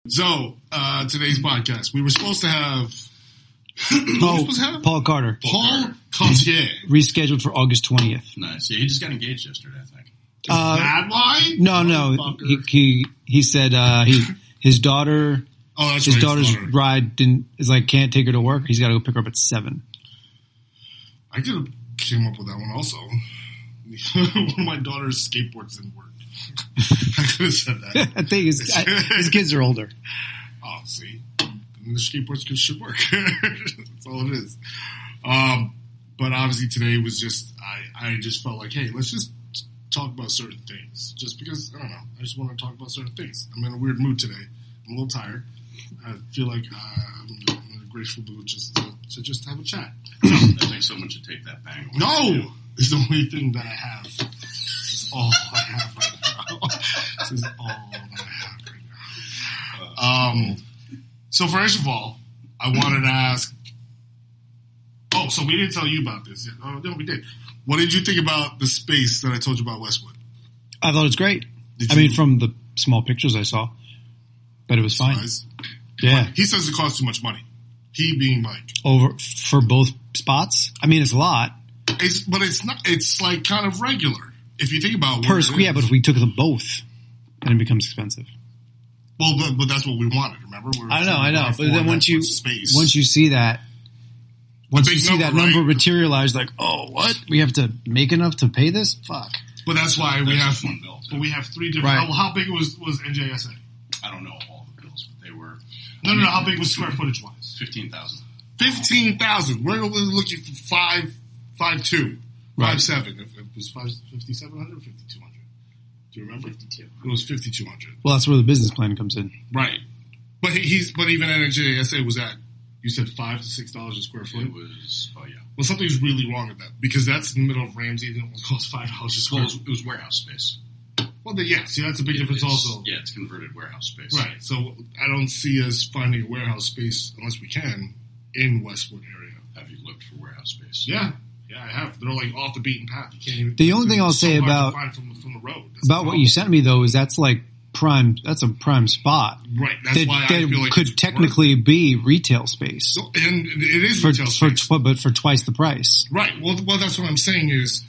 So, today's podcast, we were supposed to have... Paul Carter. Paul Cartier. Rescheduled for August 20th. Nice. Yeah, he just got engaged yesterday, I think. Is that why? No. He said his daughter... Oh, that's his right, daughter's bride can't take her to work. He's got to go pick her up at 7. I could have came up with that one also. One of my daughter's skateboards didn't work. I could have said that. I think his kids are older. Oh, see? The skateboards should work. That's all it is. But obviously today was just, I just felt like, hey, let's just talk about certain things. Just because, I don't know, I just want to talk about certain things. I'm in a weird mood today. I'm a little tired. I feel like I'm in a graceful mood just to just have a chat. I think someone should take that bang away. No! It's the only thing that I have. This is all I have right now. This is all that I have right now. So first of all, I wanted to ask... Oh, so we didn't tell you about this. Oh, no, we did. What did you think about the space that I told you about Westwood? I thought it's great. From the small pictures I saw. But it was fine. Nice. Yeah. He says it costs too much money. He being like... Over for both spots? I mean, it's a lot. But it's not. It's like kind of regular. If you think about per square, yeah, but if we took them both, then it becomes expensive. Well, but that's what we wanted. Remember? I know. But then once you see that, number materialize, like, oh, what? We have to make enough to pay this? Fuck. But that's why we have one bill. But we have 3 different. Right. How big was NJSA? I don't know all the bills, but they were. No. How big was square footage wise? 15,000. 15,000. We're looking for 5.2, right. 5.7. If it was 5,700 or 5,200. Do you remember? 52. It was 5,200. Well, that's where the business plan comes in, right? But even at NJSA was at, you said $5 to $6 a square foot. It was. Oh yeah. Well, something's really wrong with that because that's in the middle of Ramsey. It didn't cost $5 a square. Well, it was warehouse space. Well, see, that's a big difference also. Yeah, it's converted warehouse space. Right. So I don't see us finding a warehouse space unless we can in Westwood area. Have you looked for warehouse space? Yeah, I have. They're like off the beaten path. You can't even. The only thing I'll say about from the road. About what you sent me though is that's like prime. That's a prime spot. Right. That's why I feel like could technically be retail space. So, and it is retail space, but for twice the price. Right. Well, that's what I'm saying is,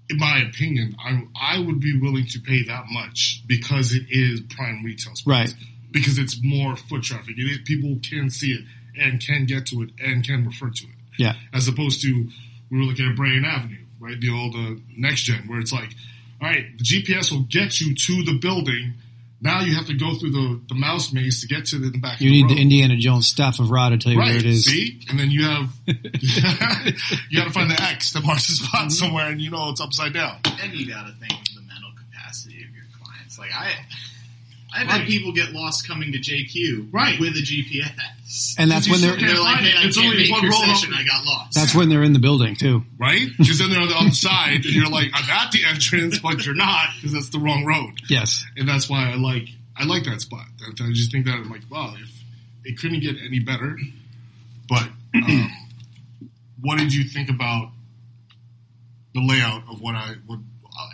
in my opinion, I would be willing to pay that much because it is prime retail space. Right. Because it's more foot traffic. People can see it and can get to it and can refer to it. Yeah. As opposed to, we were looking at Brayton Avenue, right? The old Next Gen, where it's like, all right, the GPS will get you to the building. Now you have to go through the mouse maze to get to the back of the road. You need the Indiana Jones staff of Ra to tell you where it is. See? And then you have, you got to find the X that marks the spot somewhere and you know it's upside down. And you got to think of the mental capacity of your clients. Like I've had people get lost coming to JQ with a GPS. And that's when they're like, hey, I it's can't only make one your roll session, up. I got lost. That's when they're in the building too. Right? Because then they're on the other side and you're like, I'm at the entrance, but you're not because that's the wrong road. Yes. And that's why I like that spot. I just think that I'm like, wow, if it couldn't get any better. But what did you think about the layout of what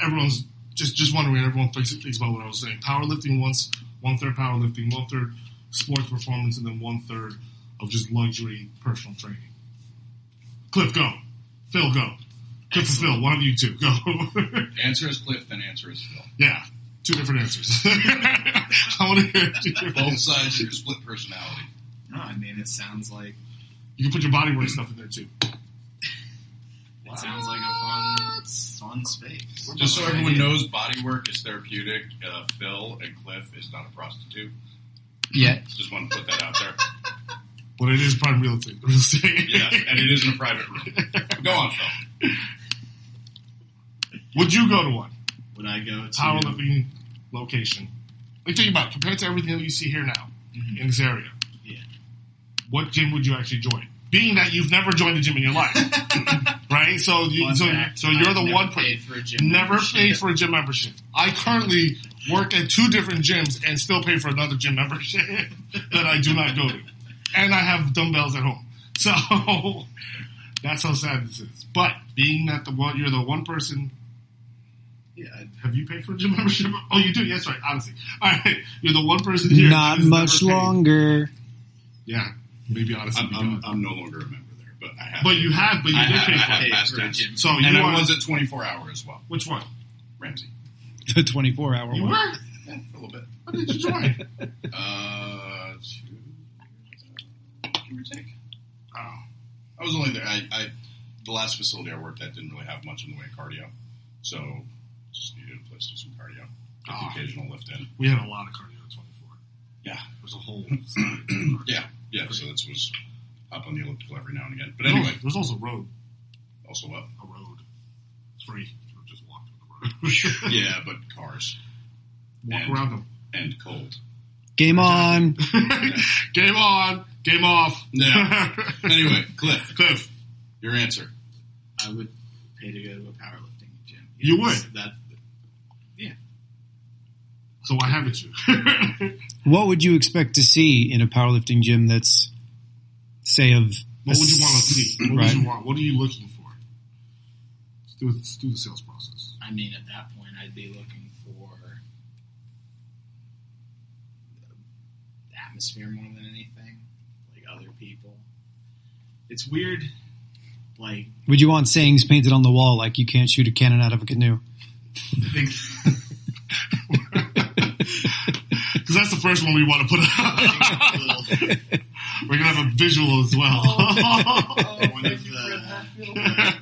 everyone's just wondering? Everyone thinks about what I was saying. Powerlifting, 1/3 powerlifting, 1/3 sports performance, and then 1/3 of just luxury personal training. Cliff, go. Phil, go. Cliff or Phil, one of you two, go. Answer is Cliff, then answer is Phil. Yeah. 2 different answers. I want to hear 2 different Both sides of your split personality. No, I mean, it sounds like... You can put your bodywork stuff in there, too. It sounds like a fun space. Just so everyone knows, bodywork is therapeutic. Phil and Cliff is not a prostitute. Yeah. Just want to put that out there. But it is prime real estate. Yeah, and it is in a private room. Go on, Phil. Would you go to one? Would I go to... Powerlifting location. Like, think about it. Compared to everything that you see here now, in this area. Yeah. What gym would you actually join? Being that you've never joined a gym in your life. Right? So you're the one person. Never paid for a gym membership. I currently work at 2 different gyms and still pay for another gym membership that I do not go to. And I have dumbbells at home. So that's how sad this is. But being that you're the one person Yeah. Have you paid for a gym membership? Oh, you do? Yes, right. Honestly. All right. You're the one person here. Not much longer. Yeah. Maybe honestly. I'm no longer a member there, but I have. But you have, but you did pay for it. Past tense. So and I was at 24 hour as well. Which one? Ramsey. The 24-hour one. You were? Yeah, for a little bit. When did you join? 2 give or take. Oh. I was only there. The last facility I worked at didn't really have much in the way of cardio, so just needed a place to do some cardio. Get the occasional lift in. We had a lot of cardio at 24. Yeah. There was a whole Yeah. So that was up on the elliptical every now and again. But anyway. There's also road. Also what? A road. It's free. So just walk on the road. Yeah, but cars. Walk around them. And cold. Game on. Game on. Game off. Yeah. Anyway, Cliff, your answer. I would pay to go to a powerlifting gym. You would? Yeah. So why haven't you? What would you expect to see in a powerlifting gym that's, say, of... What would you want to see? What would you want? What are you looking for? Let's do the sales process. I mean, at that point, I'd be looking for atmosphere more than anything. Like other people. It's weird. Like, would you want sayings painted on the wall like you can't shoot a cannon out of a canoe? I think... Because that's the first one we want to put up. We're going to have a visual as well. One of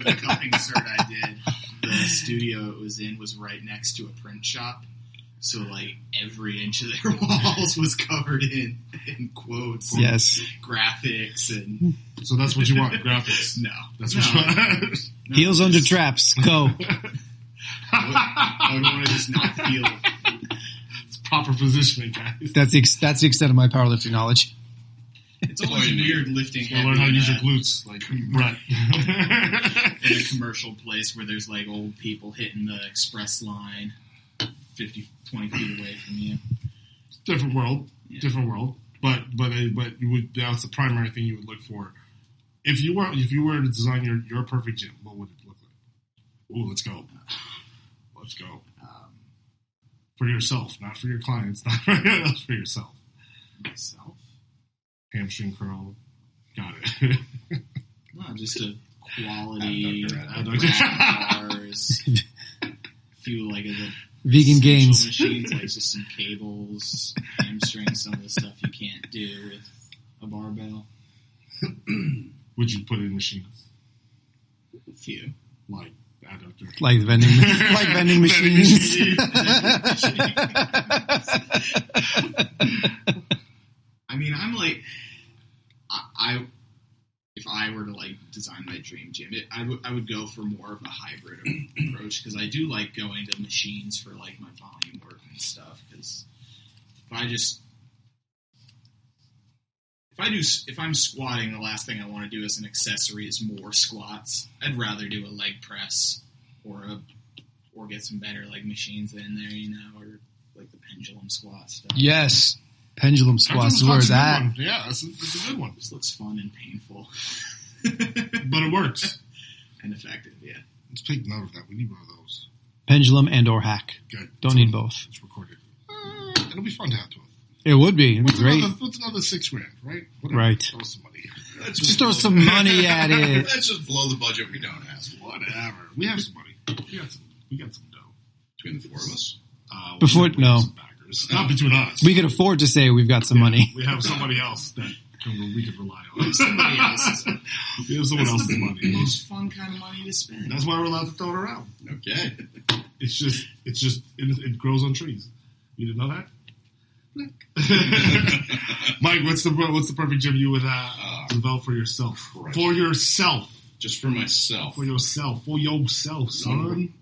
the cupping cert I did, the studio it was in was right next to a print shop. So, like, every inch of their walls was covered in quotes. Yes. And graphics and... So that's what you want, graphics? No. That's what you want? No. Heels under traps. Go. I would want to just not feel... It's proper positioning, guys. That's the extent of my powerlifting knowledge. It's always weird lifting heavy. Learn how to use your glutes, like Brett. In a commercial place where there's, like, old people hitting the express line 20 feet away from you. Different world. But you would, that's the primary thing you would look for. If you were to design your perfect gym, what would it look like? Ooh, let's go. For yourself, not for your clients, not for yourself. Myself? Hamstring curl. Got it. No, just a quality bars. A few like the vegan gains machines, like just some cables, hamstrings, some of the stuff you can't do with a barbell. Would you put in machines? A few. Like adductor. Like vending machines. I mean, I'm like, if I were to like design my dream gym, I would go for more of a hybrid approach because I do like going to machines for like my volume work and stuff. Because if I'm squatting, the last thing I want to do as an accessory is more squats. I'd rather do a leg press or get some better like machines in there, you know, or like the pendulum squat stuff. Yes. Pendulum squats. Where's that? Yeah, that's a good one. This looks fun and painful. But it works. And effective, yeah. Let's take note of that. We need one of those. Pendulum and or hack. Good. Don't need both. It's recorded. It'll be fun to have to it. It would be. It'd be great. What's another $6,000, right? Whatever. Right. Throw some money. Just throw some money at it. Let's just blow the budget we don't have. Whatever. We have some money. We got some dough. Between the four of us? No. Not between us. We could afford to say we've got some money. We have somebody else that we could rely on. Somebody else's. We have someone else's money. The most fun kind of money to spend. That's why we're allowed to throw it around. Okay. It grows on trees. You didn't know that? Mike, what's the perfect gym you would develop for yourself? Right. For yourself. Just for myself. For yourself, son.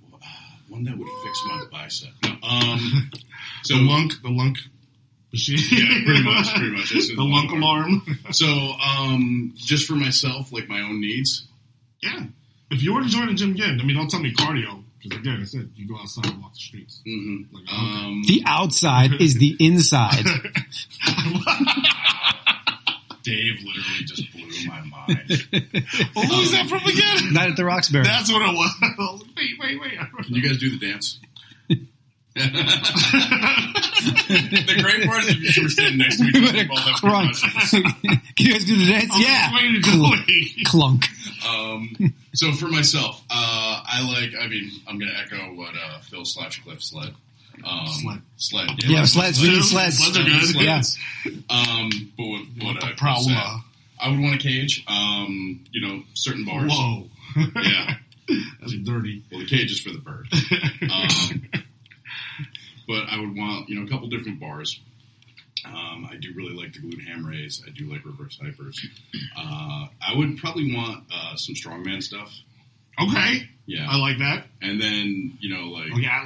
One that would fix my bicep. No, so the lunk machine. Yeah, pretty much. The lunk alarm. So, just for myself, like my own needs. Yeah. If you were to join a gym again, I mean, don't tell me cardio, because again, I said you go outside and walk the streets. Mm-hmm. Like, the outside is the inside. Dave literally just blew my mind. What was that from again? Night at the Roxbury. That's what it was. Wait. Can you guys do the dance? The great part is if you were standing next to each other, you both have concussions. Can you guys do the dance? Yeah. Clunk. So for myself, I'm going to echo what Phil/Cliff said. Sled. Yeah, sleds. We need sleds. Sleds are good. Yes. But what I would want a cage. Certain bars. Whoa. Yeah. That's dirty. Well, the cage is for the bird. But I would want, a couple different bars. I do really like the glued ham rays. I do like reverse hypers. I would probably want some strongman stuff. Okay. Yeah. I like that. And then,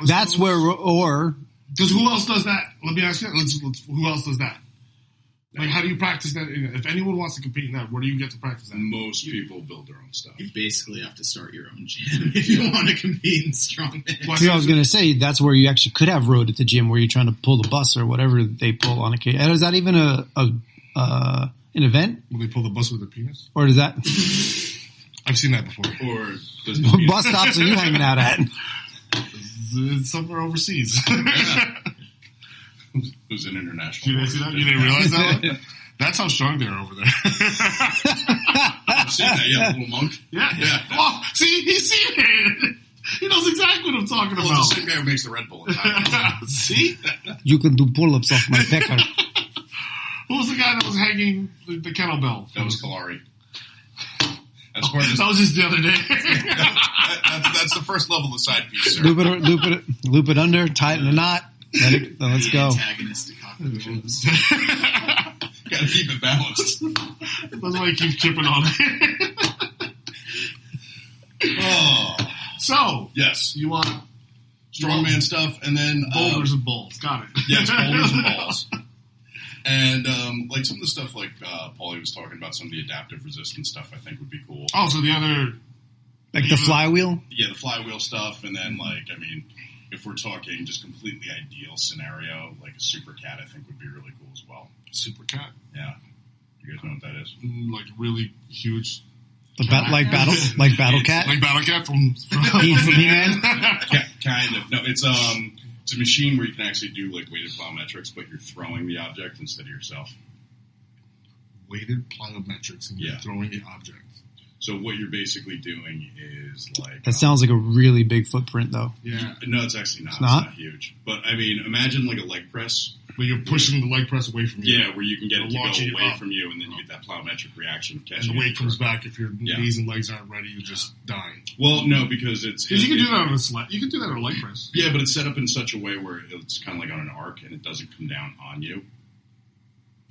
that's where, because who else does that? Let me ask you, who else does that? Like, how do you practice that? If anyone wants to compete in that, where do you get to practice that? Most people build their own stuff. You basically have to start your own gym if you want to compete in strongman. See, I was going to say, that's where you actually could have road at the gym where you're trying to pull the bus or whatever they pull on a cage. And is that even an event? Will they pull the bus with a penis? Or does that... I've seen that before. Or what bus stops are you hanging out at? It's somewhere overseas. It was an international. Did you see that? You didn't realize that one? That's how strong they are over there. I've seen that, yeah, the little monk. Yeah. Oh, see, he's seen it. He knows exactly what I'm talking about. It's the same guy who makes the Red Bull. See? You can do pull-ups off my pecker. Who was the guy that was hanging the kettlebell? That was Kalari. That was just the other day. That's the first level of side piece, sir. Loop it under, tighten a knot. Let's go. Antagonistic cockroaches. Gotta keep it balanced. That's why he keeps chipping on it. So, yes. You want strongman stuff, and then boulders and balls. Got it. Yes, boulders and balls. And some of the stuff like Paulie was talking about, some of the adaptive resistance stuff I think would be cool. Oh, so the other... Like the flywheel? Yeah, the flywheel stuff. And then, if we're talking just completely ideal scenario, like a super cat I think would be really cool as well. Super cat? Yeah. You guys know what that is? Like really huge... like Battle Cat? Like Battle Cat from He-Man? Kind of. No, it's a machine where you can actually do weighted plyometrics, but you're throwing the object instead of yourself. Weighted plyometrics, and you're throwing the object. So what you're basically doing is that sounds like a really big footprint, though. Yeah. No, it's actually not. It's not huge. But imagine a leg press. But you're pushing the leg press away from you. Yeah, where you can get it to go away from you, and then you get that plyometric reaction of catching. And the weight comes back. If your knees and legs aren't ready, you just die. Well, no, because you can do that on a sled. You can do that on a leg press. Yeah, but it's set up in such a way where it's kind of like on an arc, and it doesn't come down on you.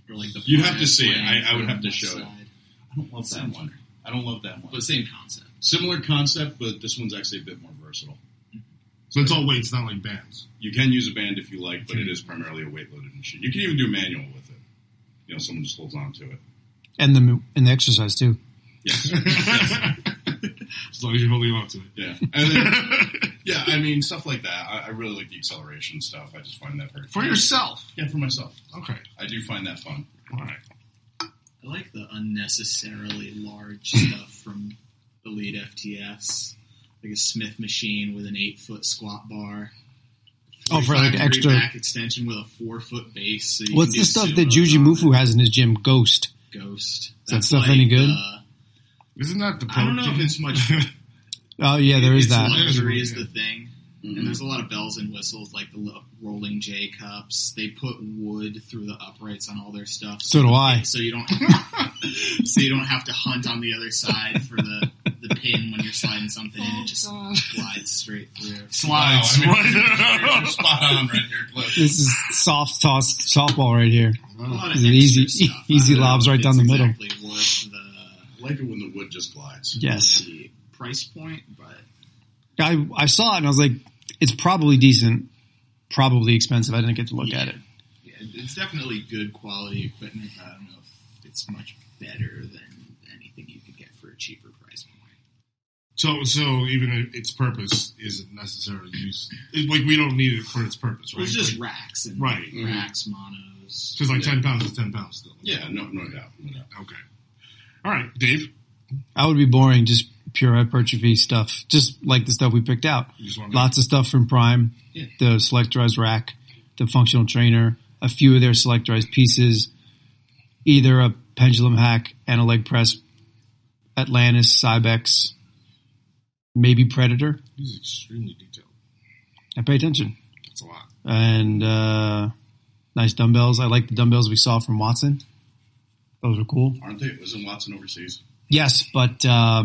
Or you'd have to see it. I would have to show it. I don't love that one. I don't love that one. But same concept. Similar concept, but this one's actually a bit more versatile. So it's all weights, not like bands. You can use a band if you like, but it is primarily a weight-loaded machine. You can even do manual with it. Someone just holds on to it. And the exercise, too. Yes. As long as you're holding on to it. Yeah. And then, stuff like that. I really like the acceleration stuff. I just find that very fun. For yourself? Yeah, for myself. Okay. I do find that fun. All right. I like the unnecessarily large stuff from Elite FTS. Like a Smith machine with an 8-foot squat bar. For extra back extension with a 4-foot base. So what's the stuff that Juji Mufu has in his gym? Ghost. That's is that stuff any good? Isn't that the? I don't know if it's much. Oh yeah, there is that. Luxury is the thing. Mm-hmm. And there's a lot of bells and whistles, like the rolling J cups. They put wood through the uprights on all their stuff. So do I. So you don't have to hunt on the other side for the pin when you're sliding something in. It just glides straight through. Slides. You're spot on right here, Cliff. This is soft toss softball right here. Easy lobs right down the middle. Exactly worth I like it when the wood just glides. Yes. The price point, but I saw it and I was like, it's probably decent, probably expensive. I didn't get to look at it. Yeah, it's definitely good quality equipment. I don't know if it's much better than anything you could get for a cheaper price point. So even its purpose isn't necessarily used. We don't need it for its purpose, right? Well, it's just racks and racks, monos. Because 10 pounds is 10 pounds still. Yeah, no doubt. Okay. All right, Dave. I would be boring. Just pure hypertrophy stuff, just like the stuff we picked out. Lots of stuff from Prime, the selectorized rack, the functional trainer, a few of their selectorized pieces, either a pendulum hack and a leg press, Atlantis, Cybex, maybe Predator. He's extremely detailed. I pay attention. That's a lot. And nice dumbbells. I like the dumbbells we saw from Watson. Those were cool. Aren't they? Wasn't Watson overseas? Yes, but I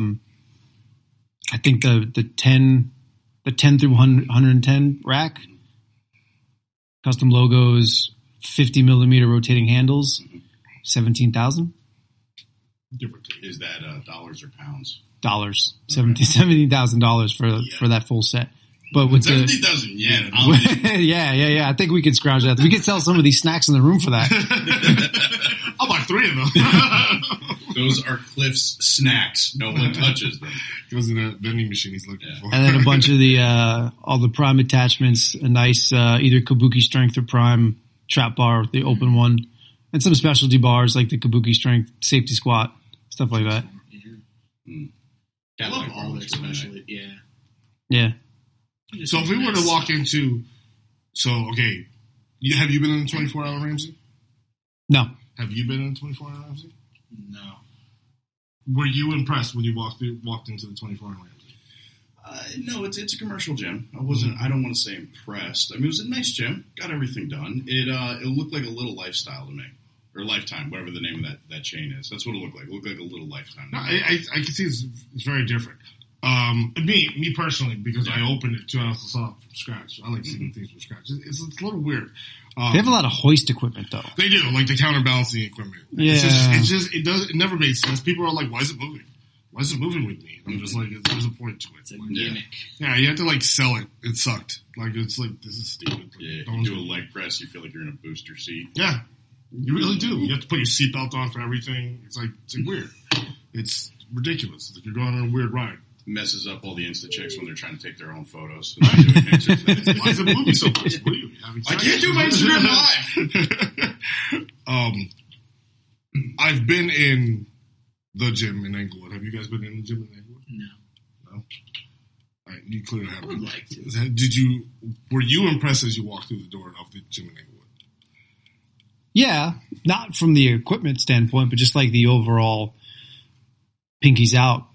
think the 10 through 110 rack, custom logos, 50 millimeter rotating handles, 17,000. Is that dollars or pounds? Dollars. $17,000 for that full set. But with 17,000 yen. Yeah. I think we could scrounge that. We could sell some of these snacks in the room for that. I'll buy 3 of them. Those are Cliff's snacks. No one touches them. Goes in the vending machine he's looking for. And then a bunch of the all the Prime attachments, a nice either Kabuki Strength or Prime trap bar, the open one, and some specialty bars like the Kabuki Strength safety squat, stuff like that. I love all their specialty. Yeah. So if we were to walk into, have you been in the 24-hour Ramsey? No. Have you been in the 24-hour Ramsey? No. Were you impressed when you walked into the 24-hour Ramsey? No, it's a commercial gym. I don't want to say impressed. I mean, it was a nice gym. Got everything done. It looked like a little Lifestyle to me. Or Lifetime, whatever the name of that chain is. That's what it looked like. It looked like a little Lifetime. No, I can see it's very different. Me personally, because I opened it too, I also saw it from scratch. I like seeing things from scratch. It's a little weird. They have a lot of hoist equipment, though. They do, like the counterbalancing equipment. Yeah. It never made sense. People are like, why is it moving? Why is it moving with me? And I'm just like, there's a point to it. It's a gimmick. Yeah, you have to sell it. It sucked. It's like, this is stupid. Yeah, if you do a leg press, you feel like you're in a booster seat. Yeah, you really do. You have to put your seatbelt on for everything. It's weird. It's ridiculous. It's like you're going on a weird ride. Messes up all the Insta chicks when they're trying to take their own photos. Why is it moving so much? What are you having? I can't do my Instagram live. I've been in the gym in Englewood. Have you guys been in the gym in Englewood? No. All right, you clearly haven't. I would like to. Were you impressed as you walked through the door of the gym in Englewood? Yeah, not from the equipment standpoint, but just like the overall pinkies out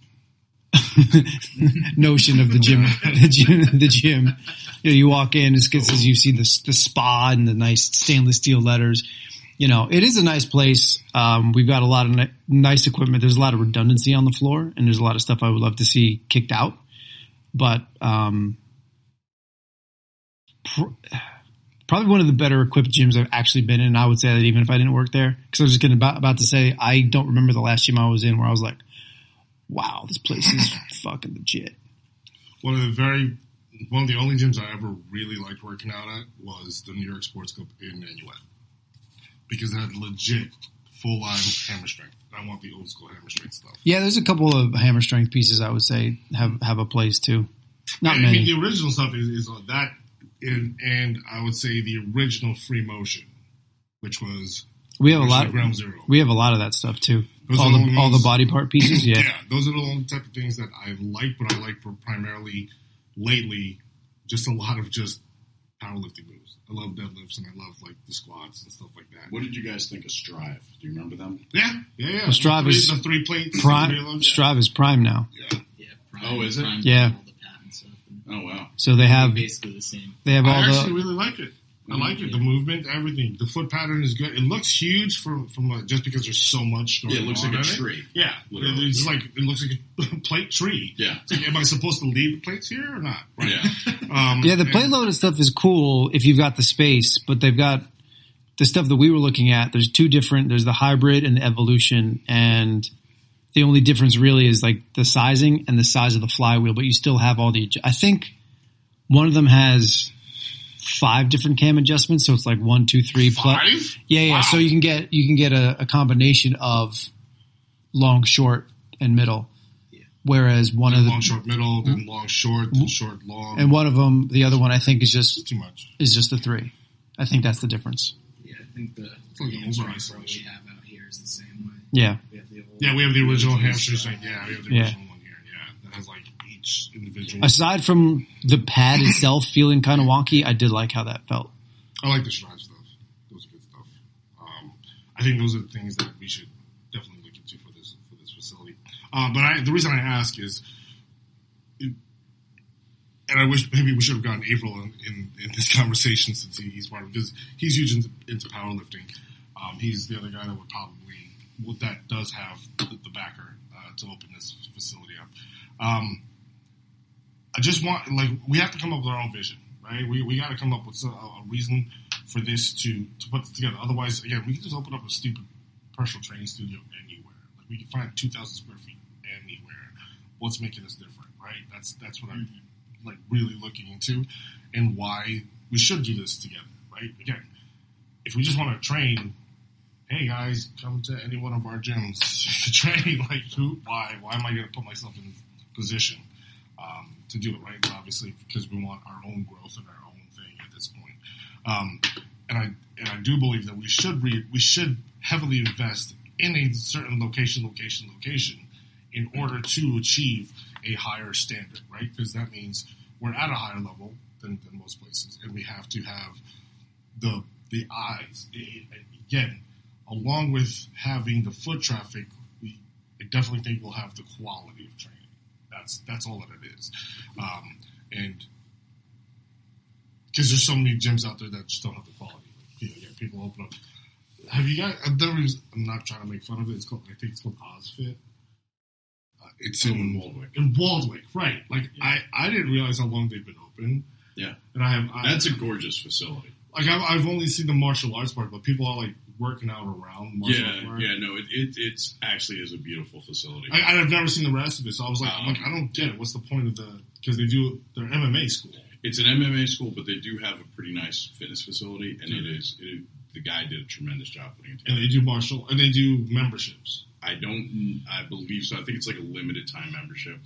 notion of the gym. The gym. You walk in, it's because you see the spa and the nice stainless steel letters. It is a nice place. We've got a lot of nice equipment. There's a lot of redundancy on the floor, and there's a lot of stuff I would love to see kicked out. But probably one of the better equipped gyms I've actually been in. I would say that even if I didn't work there, because I was just about to say I don't remember the last gym I was in where I was like, wow, this place is fucking legit. One of the only gyms I ever really liked working out at was the New York Sports Club in Nanuet. Because it had legit full-line hammer strength. I want the old school hammer strength stuff. Yeah, there's a couple of hammer strength pieces I would say have a place too. Not many. I mean, the original stuff is that, and I would say the original Free Motion, which was we have a lot. Ground Zero. We have a lot of that stuff too. All the body part pieces. Yeah, those are the only type of things that I like, but I like for primarily lately just a lot of just powerlifting moves. I love deadlifts and I love the squats and stuff like that. What did you guys think of Strive? Do you remember them? Yeah. Well, Strive is the 3 plates. Prime. Strive is Prime now. Yeah. Prime. Oh, is it? Prime yeah. all the patent stuff. Oh wow. So they have basically the same. They have all I actually really like it. I like it. The movement, everything. The foot pattern is good. It looks huge from just because there's so much going on. Yeah, it looks like a tree. Yeah, literally. It looks like a plate tree. Yeah. It's like, am I supposed to leave the plates here or not? Right. Yeah. The plate loaded stuff is cool if you've got the space, but they've got the stuff that we were looking at. There's two different. There's the hybrid and the evolution, and the only difference really is the sizing and the size of the flywheel. But you still have all the. I think one of them has 5 different cam adjustments, so it's 1, 2, 3. 5? Yeah. Wow. So you can get a combination of long, short, and middle. Yeah. Whereas one of the long, short, middle, then long, short, then short, long, and one of them, the other one, I think is just too much. Is just the 3. I think that's the difference. Yeah, I think the hamstring pro we have out here is the same way. Yeah. We have the original hamstring strength. Yeah, we have the original one here. Yeah, that each individual. Aside from the pad itself feeling kind of wonky, I did like how that felt. I like the Strive stuff. Those are good stuff. I think those are the things that we should definitely look into for this facility. But the reason I ask is, and I wish maybe we should have gotten April in this conversation since he's part of it, because he's huge into powerlifting. He's the other guy that that does have the backer to open this facility up. I just want, we have to come up with our own vision, right? We got to come up with a reason for this to put this together. Otherwise, again, we can just open up a stupid personal training studio anywhere. We can find 2,000 square feet anywhere. What's making us different, right? That's what I'm really looking into, and why we should do this together, right? Again, if we just want to train, hey guys, come to any one of our gyms to train. Why am I going to put myself in position to do it, right? And obviously, because we want our own growth and our own thing at this point. And I do believe that we should heavily invest in a certain location in order to achieve a higher standard, right? Because that means we're at a higher level than most places, and we have to have the eyes. Again, along with having the foot traffic, I definitely think we'll have the quality of training. That's all that it is, and because there's so many gyms out there that just don't have the quality. People open up. Have you guys? I'm not trying to make fun of it. I think it's called OzFit. It's in Waldwick. In Waldwick, right? I didn't realize how long they've been open. Yeah, and that's a gorgeous facility. I've only seen the martial arts part, but people are working out around martial arts. Yeah, no, it's actually is a beautiful facility. I've never seen the rest of it, so I was I don't get it. What's the point of because they do their MMA school? It's an MMA school, but they do have a pretty nice fitness facility, and the guy did a tremendous job putting it together. And they do memberships. I believe so. I think it's a limited time membership,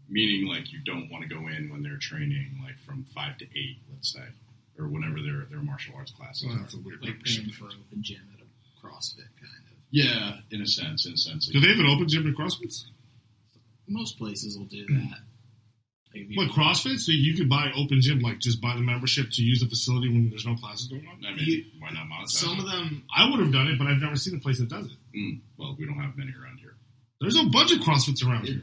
meaning you don't want to go in when they're training from 5 to 8, let's say, or whenever their martial arts classes. Well, that's a weird membership. Paying for an open gym at a CrossFit kind of. Yeah, in a sense. Do they have an open gym at CrossFit? Most places will do that. What, CrossFit? So you could buy open gym, just buy the membership to use the facility when there's no classes going on? I mean, why not monetize some of them... I would have done it, but I've never seen a place that does it. Well, we don't have many around here. There's a bunch of CrossFits around here.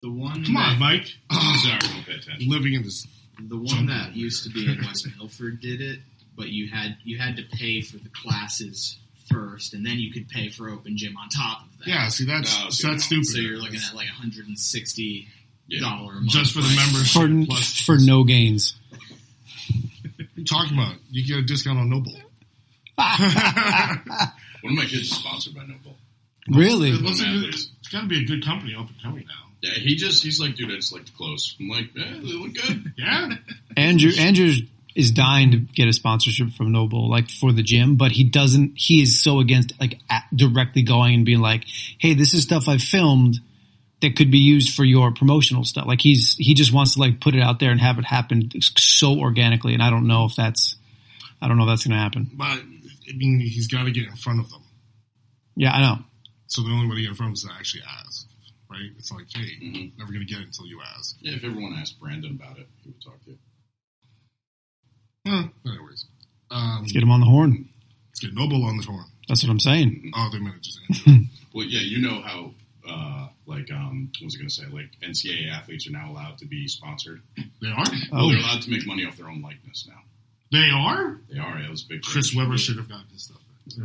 The one Come on, Mike. Sorry, don't pay attention. Living in this... The one that used to be in West Milford did it, but you had to pay for the classes first, and then you could pay for open gym on top of that. Yeah, see, that's stupid. So you're looking at $160 a month just for the membership for no gains. What are you talking about? You get a discount on Noble. One of my kids is sponsored by Noble. Really? It's got to be a good company up and coming now. Yeah, he's like, dude, I just like the clothes. I'm like, they look good. Yeah. Andrew is dying to get a sponsorship from Noble, for the gym, but he is so against directly going and being like, hey, this is stuff I filmed that could be used for your promotional stuff. He just wants to put it out there and have it happen so organically. And I don't know if that's going to happen. But I mean, he's got to get in front of them. Yeah, I know. So the only way to get in front of them is to actually ask, right? It's hey, never going to get it until you ask. Yeah, if everyone asked Brandon about it, he would talk to you. Anyways. Let's get him on the horn. Let's get Noble on the horn. That's what I'm saying. Oh, they meant it just Andrew. Well, yeah, you know how, what was I going to say? NCAA athletes are now allowed to be sponsored. They are? Well, they're allowed to make money off their own likeness now. They are? They are. It was a big. Chris Webber should have gotten this stuff.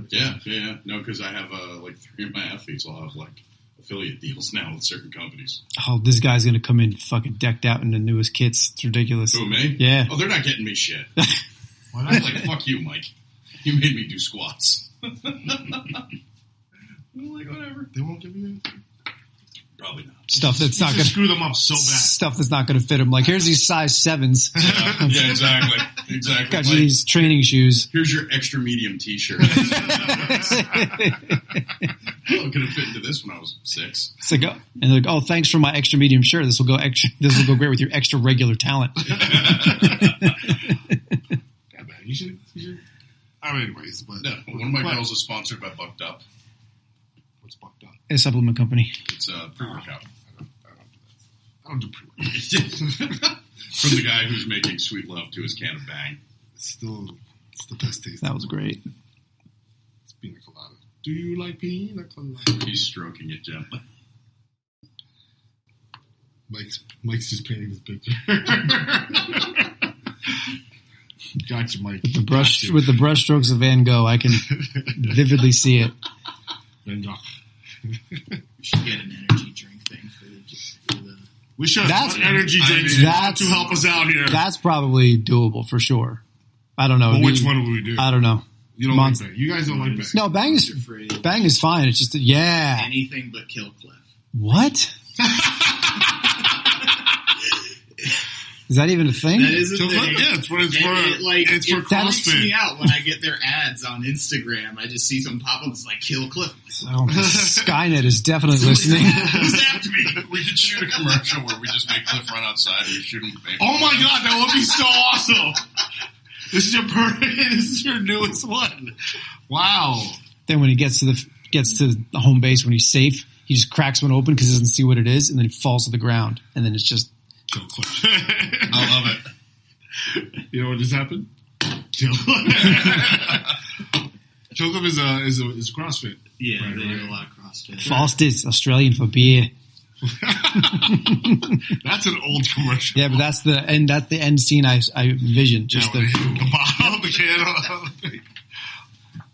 Yeah. No, because I have 3 of my athletes all have affiliate deals now with certain companies. Oh, this guy's going to come in fucking decked out in the newest kits. It's ridiculous. Who, me? Yeah. Oh, they're not getting me shit. Why not? Fuck you, Mike. You made me do squats. I'm whatever. They won't give you anything? Probably not. Stuff that's not going to screw them up so bad. Stuff that's not going to fit him. Here's these size 7s. Yeah, exactly. Got you these training shoes. Here's your extra medium T-shirt. It could have fit into this when I was 6. And they're like, oh, thanks for my extra medium shirt. This will go great with your extra regular talent. You should. Anyways, but no, one of my girls is sponsored by Bucked Up. What's Bucked Up? A supplement company. It's a pre-workout. I don't do that. I don't do pre-workout. From the guy who's making sweet love to his can of Bang. It's the best taste. That was great. It's pina colada. Do you like pina colada? He's stroking it gently. Mike's just painting his picture. Gotcha, Mike. With the brush strokes of Van Gogh, I can vividly see it. Van Gogh. We should get an energy drink thing for the We should. That's- What energy drinks to help us out here. That's probably doable for sure. I don't know. But which one would we do? I don't know. You don't like Bang. You guys don't like Bang. No, Bang is fine. It's just yeah. anything but Kill Cliff. What? Is that even a thing? That is a So, thing. yeah, it's for It freaks CrossFit. me out when I get their ads on Instagram. I just see some pop up. It's like Kill Cliff. Oh, Skynet is definitely listening. Who's after me? We could shoot a commercial where we just make Cliff run outside and we shoot him with Bang. Oh my god, that would be so awesome! This is your newest one. Wow. Then when he gets to the home base, when he's safe, he just cracks one open because he doesn't see what it is, and then he falls to the ground, and then it's just. I love it. You know what just happened? Kill Cliff is CrossFit. Yeah, Right, they do right. a lot of CrossFit. Foster's Australian for beer. That's an old commercial. Yeah, but that's the end scene I envisioned. Just Yeah, the the bottle, the can.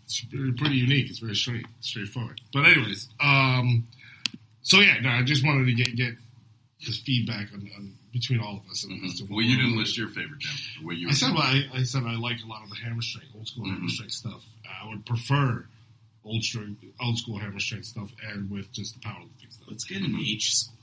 It's pretty unique. It's very straightforward. But anyways, so yeah, no, I just wanted to get this feedback on between all of us. As to what Well, you we're didn't doing. list your favorite gym. What you I said I like a lot of the hammer strength, old school hammer strength stuff. I would prefer old school hammer strength stuff, and with just the powerlifting stuff. Let's get an H squad.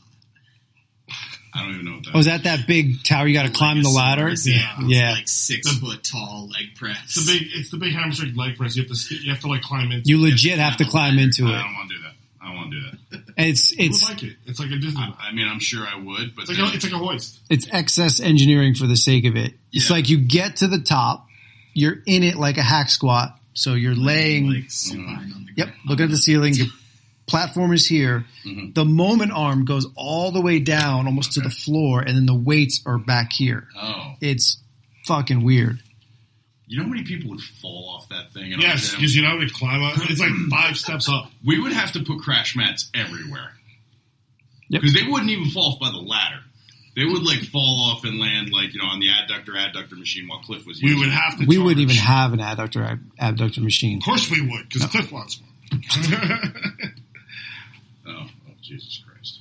I don't even know what that Oh, is that big tower you got to climb the ladder? Yeah. Yeah. Like 6 foot tall leg press. It's the big hammer strength leg press. You have to like climb into. You legit have to climb into I it. don't want to do that. I don't want to do that. It's You would like it. It's like a Disney. I mean, I'm sure I would, but It's like a hoist. it's excess engineering for the sake of it. It's Yeah. like you get to the top, you're in it like a hack squat, so you're laying. like supine on the Yep, ground. looking at the ceiling. Your platform is here. Mhm. The moment arm goes all the way down, almost to the floor, and then the weights are back here. Oh, It's fucking weird. you know how many people would fall off that thing? In Yes, our gym? because you know they climb up. It's like 5 steps up. We would have to put crash mats everywhere. Yep. Because they wouldn't even fall off by the ladder. They would like fall off and land like, on the adductor machine while Cliff was We using would it. have to. We wouldn't even charge. have an abductor machine. Of course we would, because Cliff wants one. Oh, Jesus Christ.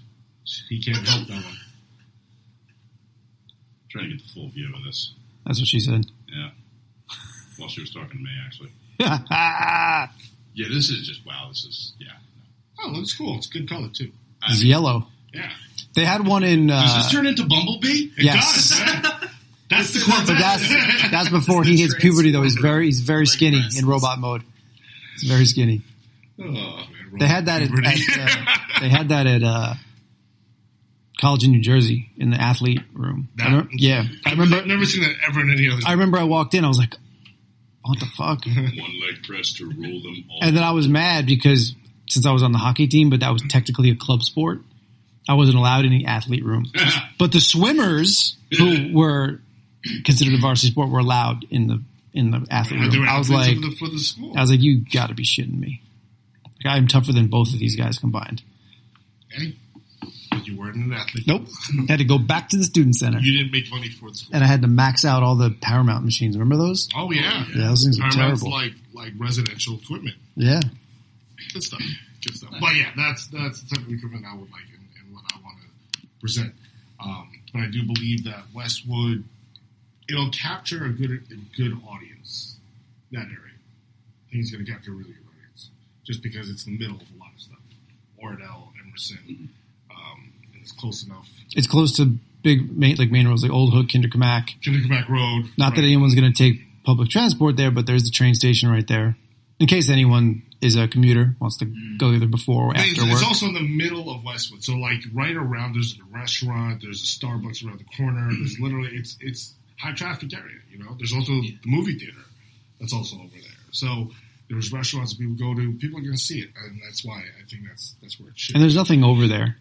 He can't help that one. Trying to get the full view of this. That's what she said. Yeah. Well, she was talking to me, actually. It's Yeah, this is just, wow, this is, yeah. Oh, looks cool. It's a good color too. I mean, yellow. Yeah, They had one in. does this turn into Bumblebee? it Yes. does. Yeah. That's the But that's before he hits puberty though. He's very Like skinny breasts. in robot mode. He's very skinny. Oh, Man, They had that at college in New Jersey in the athlete room. I remember, I've never seen that ever in any other. I remember I walked in. I was like, "What the fuck?" one leg press to rule them all. And then I was mad because since I was on the hockey team, but that was technically a club sport, I wasn't allowed in the athlete room. But the swimmers who were considered a varsity sport were allowed in the athlete They were room. I was athletes like, for the school. you got to be shitting me. Like, I'm tougher than both of these guys combined. Hey, but you weren't an athlete. Nope. Had to go back to the student center. You didn't make money for the school. And I had to max out all the Paramount machines. Remember those? Oh yeah, Yeah, those things were Paramount's terrible. like residential equipment. Yeah. Good stuff. Good stuff. But yeah, that's the type of equipment I would like and what I want to present. But I do believe that Westwood, it'll capture a good audience. That area, I think it's going to capture a really good audience, just because it's in the middle of a lot of stuff. Oradell, Emerson, and it's close enough. It's close to main roads like Old Hook, Kinderkamak. Kinderkamak Road. Not that anyone's going to take public transport there, but there's the train station right there. In case anyone is a commuter, wants to go either before or after It's work. also in the middle of Westwood, so like right around. There's a restaurant, there's a Starbucks around the corner. There's literally it's high traffic area. There's also the movie theater that's also over there. So there's restaurants that people go to. People are going to see it, and that's why I think that's where it should. And there's nothing over there.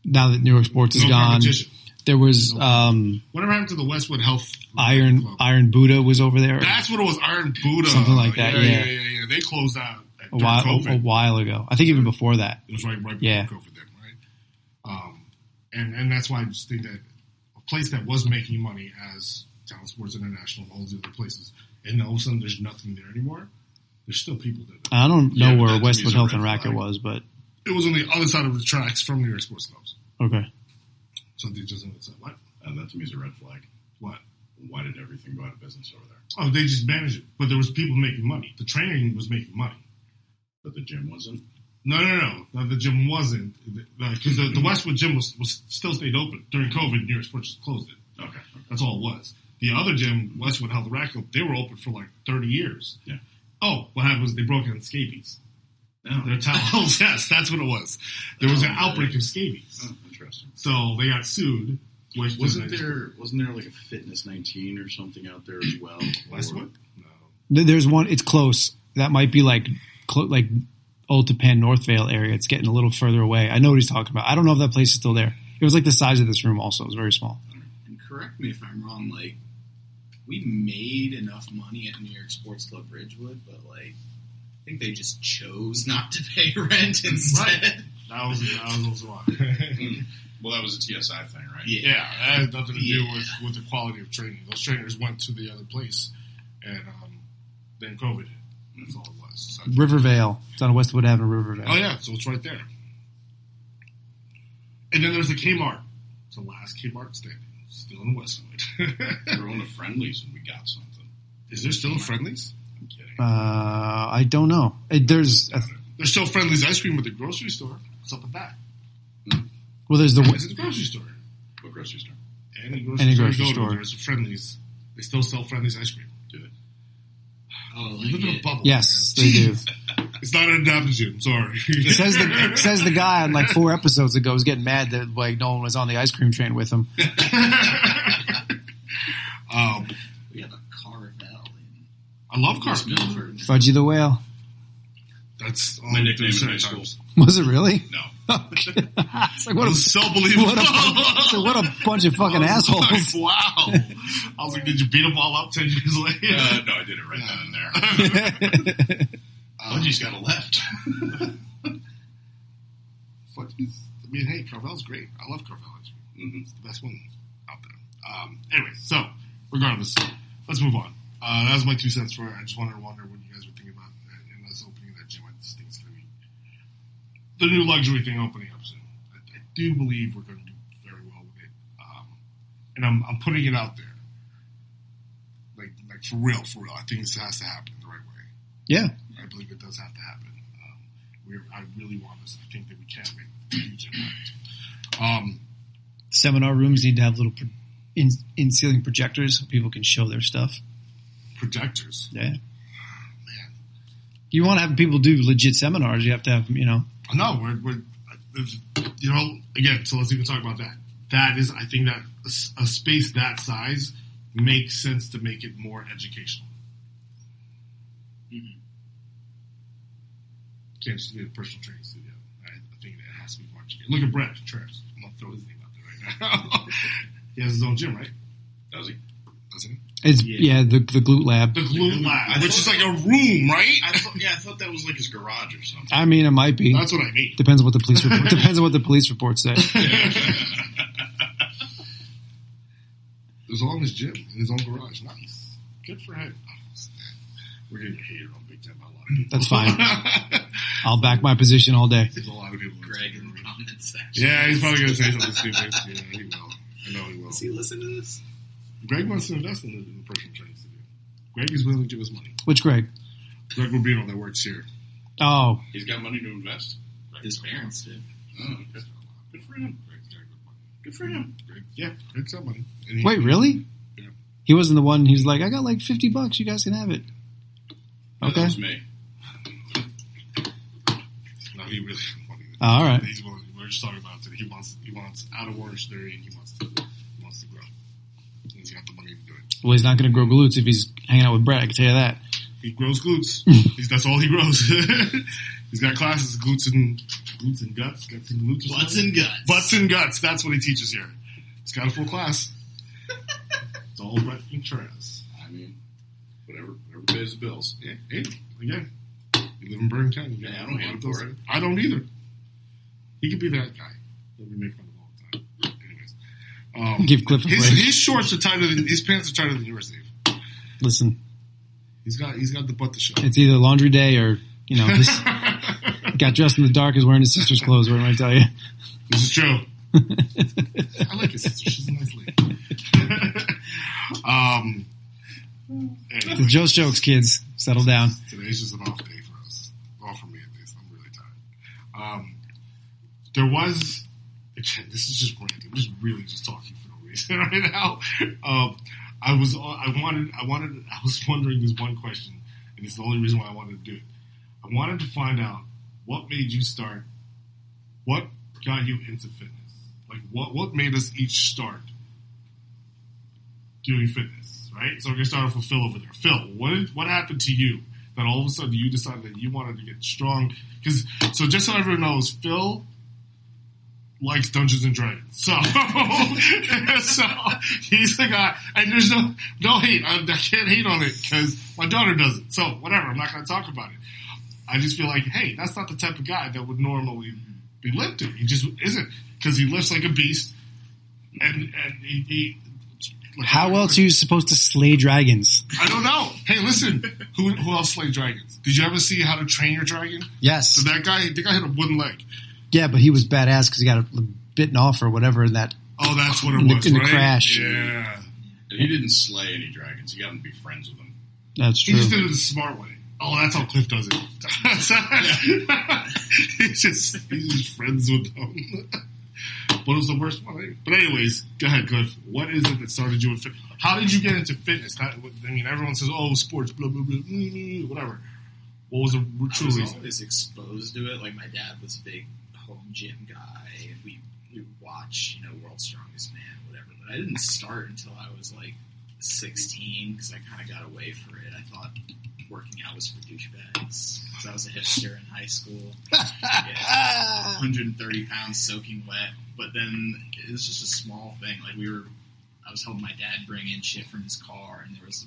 Now that New York Sports is No gone, competition. there was Whatever happened to the Westwood Health Iron Buddha was over there That's what it was. Iron Buddha, Something like that, yeah. They closed out a while ago. I think even before that. It was right before Yeah. COVID, then, right? And that's why I just think that a place that was making money as Town Sports International and all these other places, and all of a sudden there's nothing there anymore. There's still people there. I don't know Yeah, but where that to me Westwood is a Health red and Racket flag. was, but It was on the other side of the tracks from New York Sports Clubs. okay. So they just said, what? That to me is a red flag. What? Why did everything go out of business over there? Oh, they just managed it. But there was people making money. The training was making money. But the gym wasn't. No. The gym wasn't. Because the Westwood gym was still stayed open. During COVID, New York Sports just closed it. Okay. That's all it was. The other gym, Westwood Health and Racket, they were open for like 30 years. Yeah. Oh, what happened was they broke out in scabies. Oh, Their towels, yes, that's what it was. There was an outbreak of scabies. oh, interesting. So they got sued. Which Wasn't there like a Fitness 19 or something out there as well? Westwood? No. There's one. It's close. That might be like Old Tapan, Northvale area. It's getting a little further away. I know what he's talking about. I don't know if that place is still there. It was like the size of this room. Also, it was very small. And correct me if I'm wrong. Like, we made enough money at New York Sports Club Ridgewood, but like, I think they just chose not to pay rent instead. Right. That was also why. Well, that was a TSI thing, right? Yeah, that had nothing to do with the quality of training. Those trainers went to the other place, and then COVID hit. That's all it was. So Rivervale. It's on Westwood Avenue, Rivervale. oh yeah, so it's right there. And then there's the Kmart. It's the last Kmart standing, still in Westwood. We were on the Friendlies and we got something. Is there still a Friendlies? I'm kidding. I don't know. There's still Friendlies ice cream at the grocery store. What's up with that? there's It's at the grocery store. What grocery store? Any grocery Any store grocery you go to, store. there's a Friendlies. They still sell Friendlies ice cream. Do they? Oh, You live in a bubble. yes, man. they do. It's not an adaptogen. Sorry. says the guy on like 4 episodes ago was getting mad that like no one was on the ice cream train with him. we have a Carvel in I love West Carvel. Milford. Fudgy the Whale. That's My nickname in high school. Was it really? No. It's like what a so believable. what a bunch of fucking assholes. Like, wow. I was like, did you beat them all up 10 years later? No, I did it right then and there. Fudgy's got a left. Fudgy's, I mean, hey, Carvel's great. I love Carvel. Mm-hmm. It's the best one out there. Anyway, so, regardless, let's move on. That was my 2 cents for it. I just wanted to wonder what you guys were thinking about in us opening that gym. I just think it's going to be the new luxury thing opening up soon. I do believe we're going to do very well with it. And I'm putting it out there. Like for real. I think this has to happen the right way. Yeah. I believe it does have to happen. I really want this. I think that we can make a huge impact. Seminar rooms need to have little in-ceiling projectors so people can show their stuff. Projectors. Yeah. Man. You want to have people do legit seminars, you have to have, No, we're again, so let's even talk about that. That is, I think that a space that size makes sense to make it more educational. Mhm. Can't just be a personal training studio. I think it has to be more educational. Look at Brett Travis. I'm going to throw his name out there right now. He has his own gym, right? Does he? Doesn't he? it's Yeah. the glute lab. The glute lab, I which thought- is like a room, right? I thought that was like his garage or something. I mean, it might be. That's what I mean. Depends on what the police report. Depends on what the police report say. It was all in his gym, in his own garage. Nice. Good for him. We're going to get hated on big time by a lot of people. That's fine. I'll back my position all day. There's a lot of people. Greg in the comments section. Yeah, he's probably going to say something stupid. Yeah, he will. I know he will. Does he listen to this? Greg wants to invest in the personal training studio. Greg is willing to give us money. Which Greg? Greg Rubino that works here. Oh, He's got money to invest. His parents did. Oh, okay. Good for him. Greg's got good money. Good for him. Greg's got money. And he- wait, really? Yeah. He wasn't the one. He was like, I got like $50. You guys can have it. No, Okay. that was me. No, he really money. All right. He's willing. We're just talking about it. He wants out of Orange Theory, and he wants to grow. He's got the money to do it. Well, he's not going to grow glutes if he's hanging out with Brett. I can tell you that. He grows glutes. That's all he grows. He's got classes, glutes and Glutes and guts. Guts and glutes. Butts and guts. Butts and guts. That's what he teaches here. He's got a full class. It's all Brett Contreras. I mean, whatever pays the bills. Yeah, hey, again, you live in Burlington. Yeah, I don't hate him for it. I don't either. He could be that guy that we make fun of all the time. Anyways, Give Cliff a break. his shorts are tighter than his pants are tighter than yours, Dave. Listen, He's got the butt to show. it's either laundry day or, this got dressed in the dark is wearing his sister's clothes. What am I tell you? This is true. I like his sister. She's a nice lady. Anyway, The Joe's jokes, kids. Settle down. today's just an off day for us. Well, for me at least. I'm really tired. There was. This is just random. I'm just really just talking for no reason right now. I was wondering this one question, and it's the only reason why I wanted to do it. I wanted to find out what made you start. What got you into fitness? Like what made us each start doing fitness, right? So we're gonna start off with Phil over there. Phil, what happened to you that all of a sudden you decided that you wanted to get strong? So just so everyone knows, Phil likes Dungeons and Dragons. So he's the guy, and there's no hate. I can't hate on it because my daughter does it. So whatever, I'm not gonna talk about it. I just feel like, hey, that's not the type of guy that would normally be lifting. He just isn't, because he lifts like a beast, and he like, How else are you supposed to slay dragons? I don't know. Hey, listen, who else slayed dragons? Did you ever see How to Train Your Dragon? Yes. So that guy, the guy had a wooden leg. Yeah, but he was badass because he got bitten off or whatever in that. Oh, that's what it In the- was, in the right? crash. Yeah. And he didn't slay any dragons. He got him to be friends with them. That's He true. just did it the smart way. Oh, that's how Cliff does it. he's just friends with them. But it was the worst one. Eh? But anyways, go ahead, Cliff. What is it that started you in fitness? How did you get into fitness? I mean, everyone says, "Oh, sports, blah blah blah, whatever." What was the true I was reason? always exposed to it. Like, my dad was a big home gym guy, and we would watch, World's Strongest Man, whatever. But I didn't start until I was like 16 because I kind of got away from it. I thought working out was for douchebags because I was a hipster in high school. Yeah, 130 pounds soaking wet. But then it was just a small thing. Like, I was helping my dad bring in shit from his car, and there was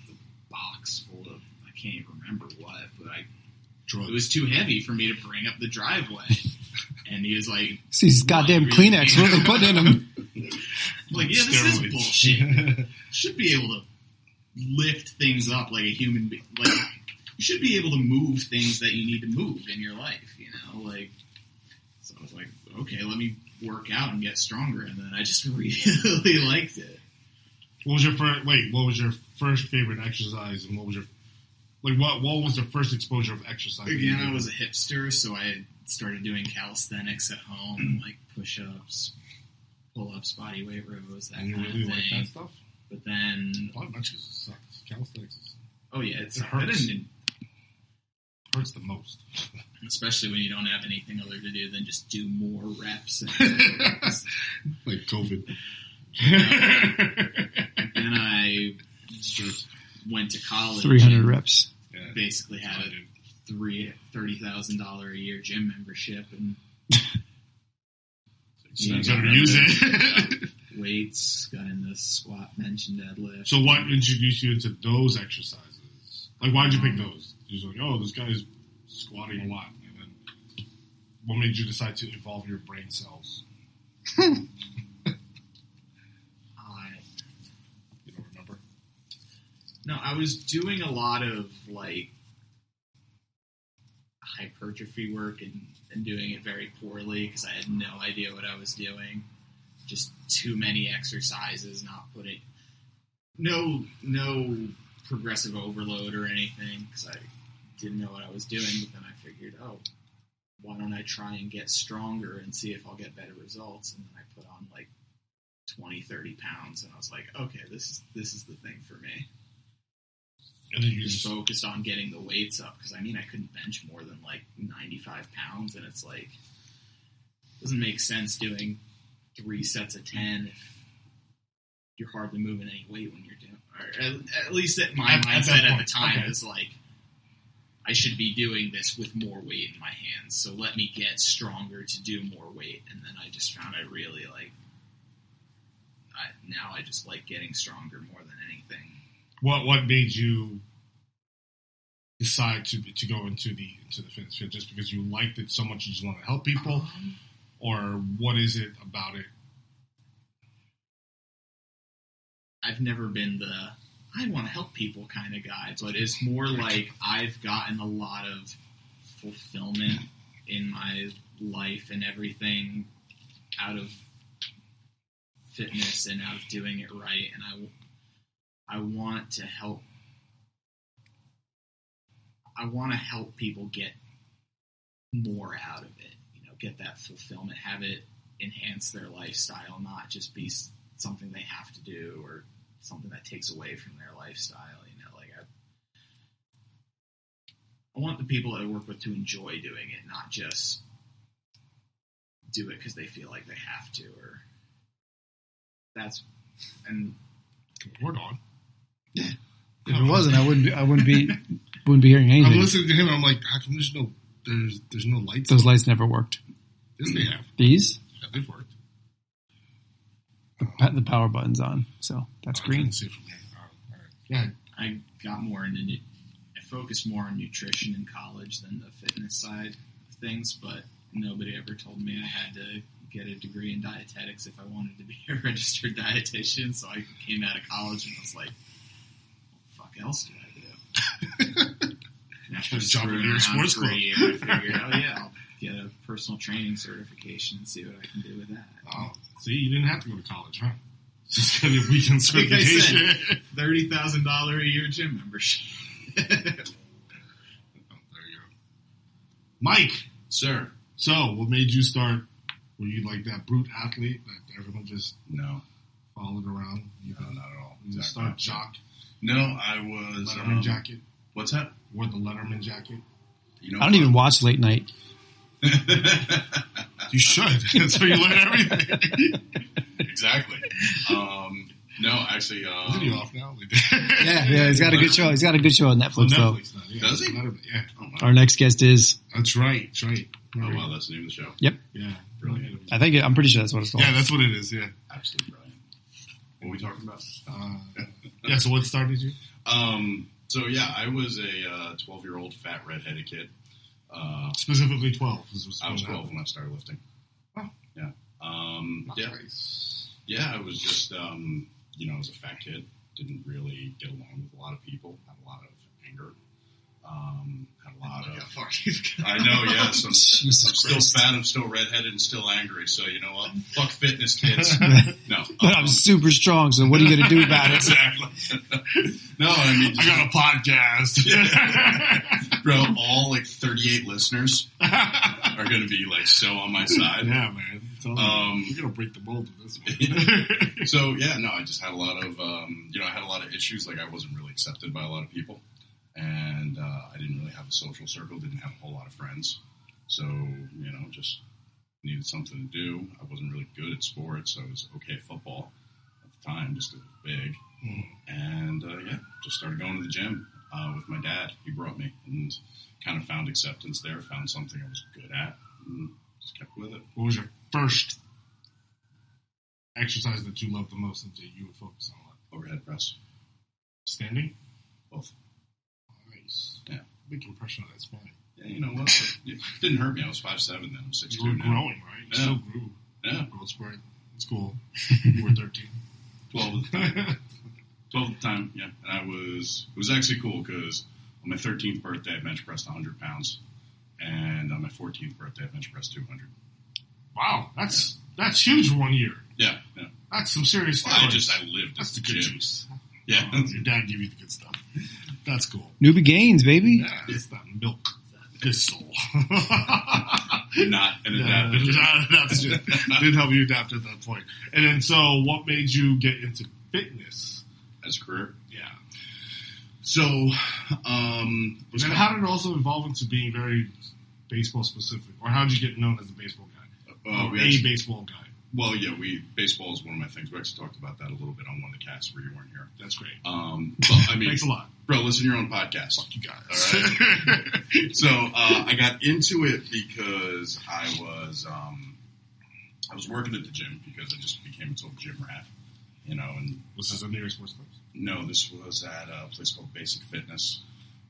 a box full of, I can't even remember what, but it was too heavy for me to bring up the driveway. And he was like, See, these goddamn really Kleenex. What are they putting in them? I'm like, yeah, this Steroids. is bullshit. You should be able to lift things up like a human being. Like, you should be able to move things that you need to move in your life, Like, so I was like, okay, let me work out and get stronger. And then I just really liked it. What was your first favorite exercise, and what was your what was the first exposure of exercise? Again, I was a hipster, so I had started doing calisthenics at home, like push-ups, pull-ups, body weight rows, that And you kind really of like thing. that stuff? But then, A lot of exercises suck. Calisthenics oh yeah, it hurts. didn't, hurts the most. especially when you don't have anything other to do than just do more reps. Like COVID. And I went to college. 300 and reps. Yeah. Basically had a $30,000 a year gym membership, and So you better use it. weights, got into squat, bench, and deadlift. So what introduced you into those exercises? Like, why did you pick those? You was like, oh, this guy's squatting a lot. And then what made you decide to evolve your brain cells? You don't remember? No, I was doing a lot of like hypertrophy work and doing it very poorly because I had no idea what I was doing. Just too many exercises, not putting no progressive overload or anything because I didn't know what I was doing. But then I figured, oh, why don't I try and get stronger and see if I'll get better results? And then I put on like 20, 30 pounds, and I was like, okay, this is the thing for me. And then you Just just focused on getting the weights up because I couldn't bench more than like 95 pounds, and it's like doesn't make sense doing 3 sets of 10 if you're hardly moving any weight when you're doing. Or at least at my mindset at the time is like I should be doing this with more weight in my hands. So let me get stronger to do more weight. And then I just found I really now I just like getting stronger more than anything. What made you decide to go into the fitness field? Just because you liked it so much, you just want to help people, or what is it about it? I've never been the I want to help people kind of guy, but it's more like I've gotten a lot of fulfillment in my life and everything out of fitness and out of doing it right, and I want to help. I want to help people get more out of it. Get that fulfillment, have it enhance their lifestyle, not just be something they have to do or something that takes away from their lifestyle. I want the people that I work with to enjoy doing it, not just do it because they feel like they have to. We're on. Yeah. If it wasn't, I wouldn't be hearing anything. I'm listening to him, and I'm like, how come there's no lights? Those lights never worked. Yes, they have. These? Yeah, they've worked. The power button's on, so that's green. I can see it from here. All right. Yeah. I got more into I focused more on nutrition in college than the fitness side of things, but nobody ever told me I had to get a degree in dietetics if I wanted to be a registered dietitian. So I came out of college and was like, what the fuck else do I do? After screwing around for a year, I figured, I'll get a personal training certification and see what I can do with that. Oh, see, you didn't have to go to college, huh? Just get a weekend certification. Like I said, $30,000 a year gym membership. Oh, there you go. Mike. Sir. So, what made you start? Were you like that brute athlete that everyone just followed around? No, not at all. You just start jock? No, I was... Letterman jacket? What's that? Wore the Letterman jacket? I don't even watch late night. You should. That's where you learn everything. Exactly. No, actually... Isn't he off now? Yeah, he's got a good show. He's got a good show on Netflix, though. Yeah. Does he? Yeah. Oh, wow. Our next guest is... That's right. Oh, wow, that's the name of the show. Yep. Yeah. Brilliant. I'm pretty sure that's what it's called. Yeah, that's what it is, yeah. Absolutely brilliant. What are we talking about? Yeah, so what started you? So, yeah, I was a 12-year-old fat redheaded kid. Specifically 12. I was 12 when I started lifting. Oh. Yeah. Nice. Yeah, I was just, I was a fat kid. Didn't really get along with a lot of people. Had a lot of anger. Had a lot of... I know, yes. I'm still fat, I'm still redheaded, and still angry. So, you know what? Fuck fitness, kids. No. But I'm super strong, so what are you going to do about it? Exactly. No, I mean... I got a podcast. Bro, all, 38 listeners are going to be, so on my side. Yeah, man. You're going to break the mold with this one. So, yeah, no, I just had a lot of, I had a lot of issues. I wasn't really accepted by a lot of people. And I didn't really have a social circle, didn't have a whole lot of friends. So, just needed something to do. I wasn't really good at sports. I was okay at football at the time, just because it was big. And, just started going to the gym with my dad. He brought me and kind of found acceptance there, found something I was good at, and just kept with it. What was your first exercise that you loved the most and that you would focus on? Overhead press. Standing? Both. Nice. Yeah. Big compression on that spine. Yeah, you know what? It didn't hurt me. I was 5'7" then. I'm 6'2" You were now. growing, right? You still grew. Yeah. Growth spurt. It's cool. You were 13. 12 at the time. 12 at the time, yeah. And it was actually cool because on my 13th birthday, I bench pressed 100 pounds. And on my 14th birthday, I bench pressed 200. Wow. That's huge for 1 year. Yeah. That's some serious stuff. I lived That's at the the good gym. juice. Yeah. Your dad gave you the good stuff. That's cool. Newbie Gaines, baby. Yeah, it's that milk. Pistol. Not an adaptive. That's just didn't help you adapt at that point. And then, so what made you get into fitness as a career? Yeah. So, and then how did it also evolve into being very baseball specific, or how did you get known as a baseball guy? Baseball guy. Well, yeah, baseball is one of my things. We actually talked about that a little bit on one of the casts where you weren't here. That's great. But I mean, thanks a lot. Bro, listen to your own podcast. Fuck you guys. All right. So I got into it because I was working at the gym because I just became a total gym rat, And Was this a New York sports place? no, this was at a place called Basic Fitness.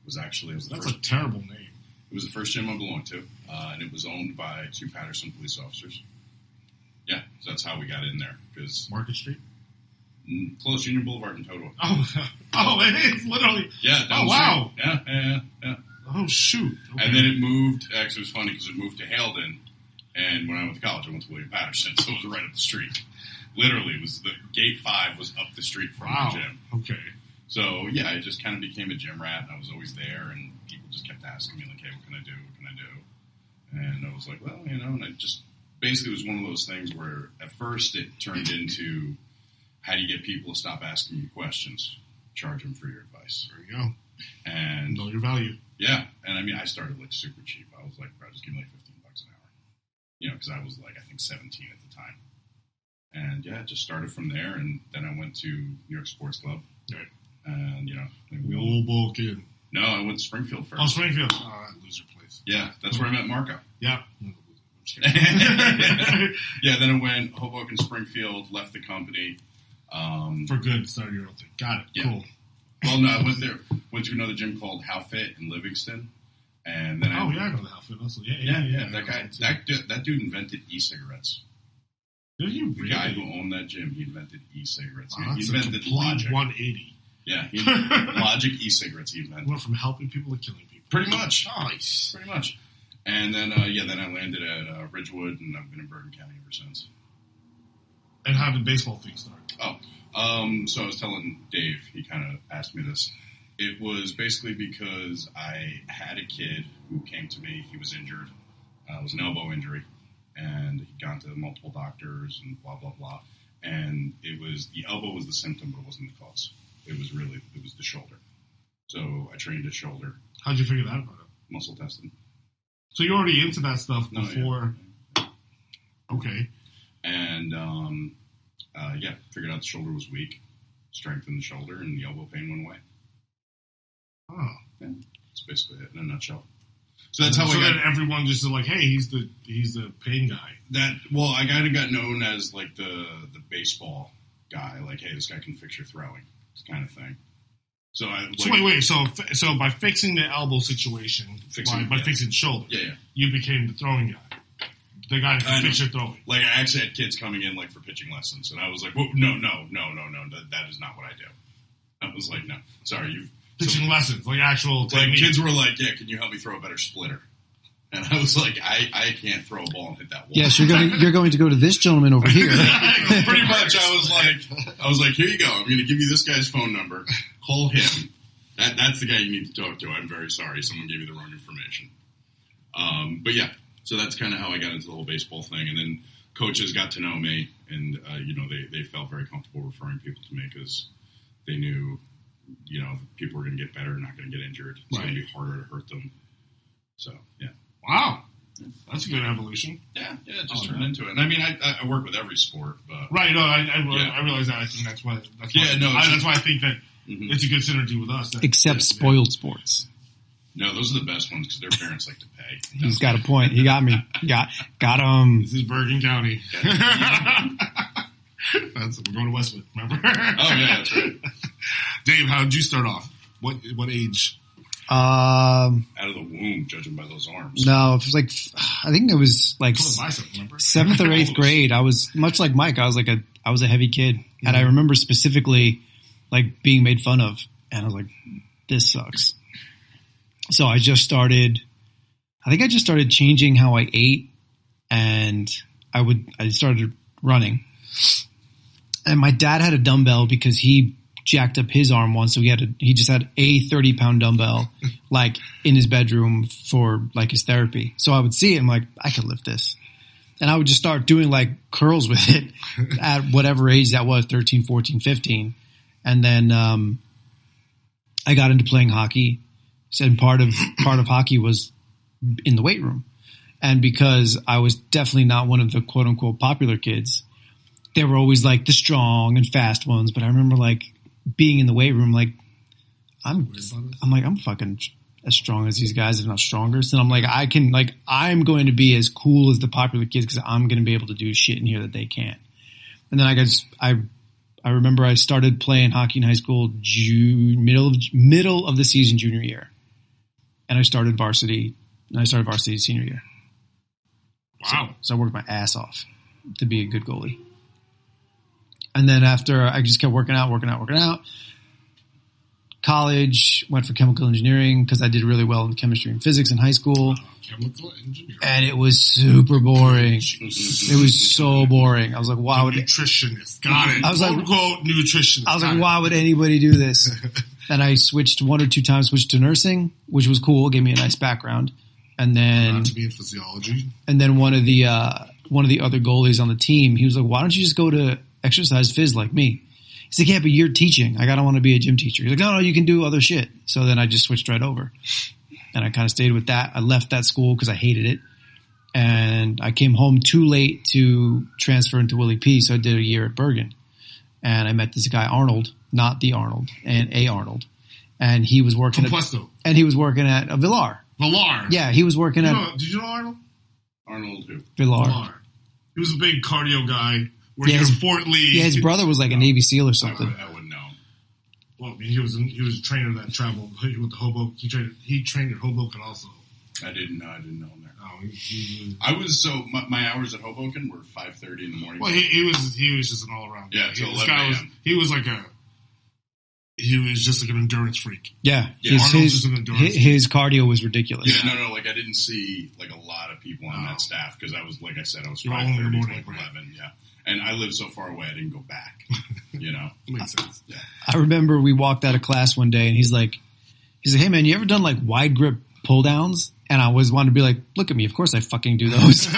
It was the That's first. a terrible name. It was the first gym I belonged to, and it was owned by 2 Patterson police officers. Yeah, so that's how we got in there. Because Market Street? close Union Boulevard in Totowa. It's literally. Yeah. down the wow. street. Yeah. Oh, shoot. Okay. And then it moved. Actually, it was funny because it moved to Haledon. And when I went to college, I went to William Patterson, so it was right up the street. Literally, it was the gate 5 was up the street from Wow. the gym. Okay. So yeah, I just kind of became a gym rat, and I was always there, and people just kept asking me like, "Hey, what can I do? What can I do?" And I was like, "Well, and I just basically it was one of those things where at first it turned into how do you get people to stop asking you questions? Charge them for your advice. There you go. And Know your value. yeah, and I mean, I started like super cheap. I was like, bro, just give me like $15 an hour, because I was like I think 17 at the time. And yeah, it just started from there, and then I went to New York Sports Club. Right. And Hoboken. No, I went to Springfield first. Oh, Springfield. Oh, that loser place. Yeah, that's where I met Marco. Yeah. I'm just kidding. Yeah, then I went Hoboken, Springfield, left the company. For good, started your own thing. Got it. Yeah. Cool. Well, no, I went to another gym called How Fit in Livingston, and then I know the outfit also. Yeah. that dude invented e-cigarettes. Did you The really? guy who owned that gym, he invented e-cigarettes. Wow, He that's a invented complete Logic. 180. Yeah, Logic e-cigarettes he invented. Went from helping people to killing people. Pretty much. Nice. Pretty much. And then, then I landed at Ridgewood, and I've been in Bergen County ever since. And how did baseball thing start? So I was telling Dave, he kind of asked me this. It was basically because I had a kid who came to me. He was injured. It was an elbow injury. And he'd gone to multiple doctors and blah, blah, blah. And the elbow was the symptom, but it wasn't the cause. It was the shoulder. So I trained his shoulder. How'd you figure that out? Muscle testing. So you're already into that stuff No, before. yeah. Okay. And, figured out the shoulder was weak. Strengthened the shoulder, and the elbow pain went away. Oh. Yeah, that's basically it in a nutshell. So that's how so I got. then everyone just is like, hey, he's the pain guy. I kind of got known as like the baseball guy. Like, hey, this guy can fix your throwing, kind of thing. So wait. So by fixing the elbow situation, by fixing the shoulder, you became the throwing guy. The guy who can fix your throwing. Like, I actually had kids coming in like for pitching lessons, and I was like, no, that is not what I do. I was like, no, sorry, pitching lessons, like actual technique. Like, kids were like, yeah, can you help me throw a better splitter? And I was like, I can't throw a ball and hit that wall. Yes, you're going to go to this gentleman over here. Pretty much, I was like, here you go. I'm going to give you this guy's phone number. Call him. That's the guy you need to talk to. I'm very sorry. Someone gave you the wrong information. But yeah, so that's kind of how I got into the whole baseball thing. And then coaches got to know me, and they felt very comfortable referring people to me because they knew, people were going to get better, not going to get injured. It's going to be harder to hurt them. So yeah. Wow. That's a good evolution. Yeah, it just turned into it. And I mean, I work with every sport, but right. No, I realize that. I think that's why I think that it's a good synergy with us. Except spoiled sports. No, those are the best ones because their parents like to pay. He's got a point. He got me. Got him. This is Bergen County. We're going to Westwood. Remember? Oh yeah, that's right. Dave, how did you start off? What age? Out of the womb, judging by those arms. No, it was like, I think it was like bicep, 7th or 8th grade. I was much like Mike. I was a heavy kid, and I remember specifically like being made fun of, and I was like, this sucks. So I started changing how I ate, and I started running. And my dad had a dumbbell because he jacked up his arm once, so he just had a 30-pound dumbbell like in his bedroom for like his therapy. So I would see it, I'm like, I could lift this. And I would just start doing like curls with it at whatever age that was, 13, 14, 15. And then I got into playing hockey. And part of hockey was in the weight room. And because I was definitely not one of the quote unquote popular kids, they were always like the strong and fast ones. But I remember like being in the weight room, like I'm Worried about us? like, I'm fucking as strong as these guys, if not stronger. So I'm like, I'm going to be as cool as the popular kids because I'm going to be able to do shit in here that they can't. And then I remember I started playing hockey in high school middle of the season junior year, and I started varsity senior year. Wow. So I worked my ass off to be a good goalie. And then after I just kept working out. College, went for chemical engineering because I did really well in chemistry and physics in high school. Chemical engineer. And it was super boring. It was so boring. I was like, why would Nutritionist. Got it. I was like, quote, nutritionist. I was like, why would anybody do this? And I switched one or two times, to nursing, which was cool. Gave me a nice background. And then, Not to be in physiology. and then one of the other goalies on the team, he was like, why don't you just go to exercise phys like me? He's like, yeah, but you're teaching. I don't want to be a gym teacher. He's like, no, you can do other shit. So then I just switched right over. And I kind of stayed with that. I left that school because I hated it. And I came home too late to transfer into Willie P. So I did a year at Bergen. And I met this guy, Arnold, not the Arnold, and A. Arnold. And he was working Compuesto. and he was working at Villar. Villar. Yeah, he was working at Did you know Arnold? Arnold who? Villar. Villar. He was a big cardio guy. Working Yeah, at his- Fort Lee. Yeah, his brother was like a Navy SEAL or something. I wouldn't know. Well, he was a trainer that traveled with the Hoboken. He trained at Hoboken also. I didn't know him there. Oh, he I was my hours at Hoboken were 5:30 in the morning. well, he was just an all around. Yeah, guy. till This 11 guy was a.m. he was just like an endurance freak. Yeah, Yeah, his, Arnold's just an endurance. his cardio was ridiculous. Yeah, no, like I didn't see like a lot of people on that staff because I was, like I said, I was You're all in the 5:30 to morning, like right? 11. Yeah, and I lived so far away, I didn't go back. Makes sense. Yeah. I remember we walked out of class one day and he's like, hey man, you ever done like wide grip pull downs? And I always wanted to be like, look at me, of course I fucking do those.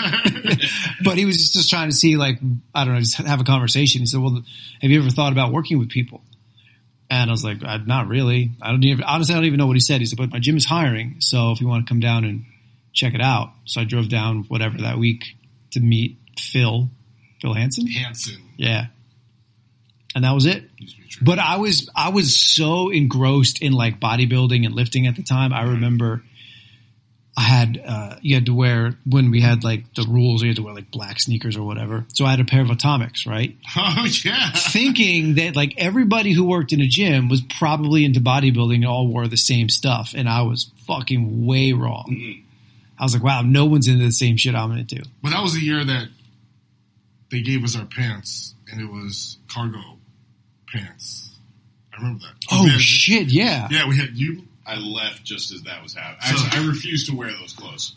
But he was just trying to see, like, I don't know, just have a conversation. He said, well, have you ever thought about working with people? And I was like, not really. Honestly, I don't even know what he said. He said, but my gym is hiring, so if you want to come down and check it out. So I drove down that week to meet Phil Hansen. Yeah. And that was it. But I was so engrossed in like bodybuilding and lifting at the time. I remember I had, you had to wear, when we had like the rules, you had to wear like black sneakers or whatever. So I had a pair of Atomics, right? Oh yeah. Thinking that like everybody who worked in a gym was probably into bodybuilding and all wore the same stuff. And I was fucking way wrong. Mm-hmm. I was like, wow, no one's into the same shit I'm into. But that was the year that they gave us our pants, and it was cargo pants. I remember that. Oh shit, yeah. Yeah, we had you. I left just as that was happening. So- Actually, I refused to wear those clothes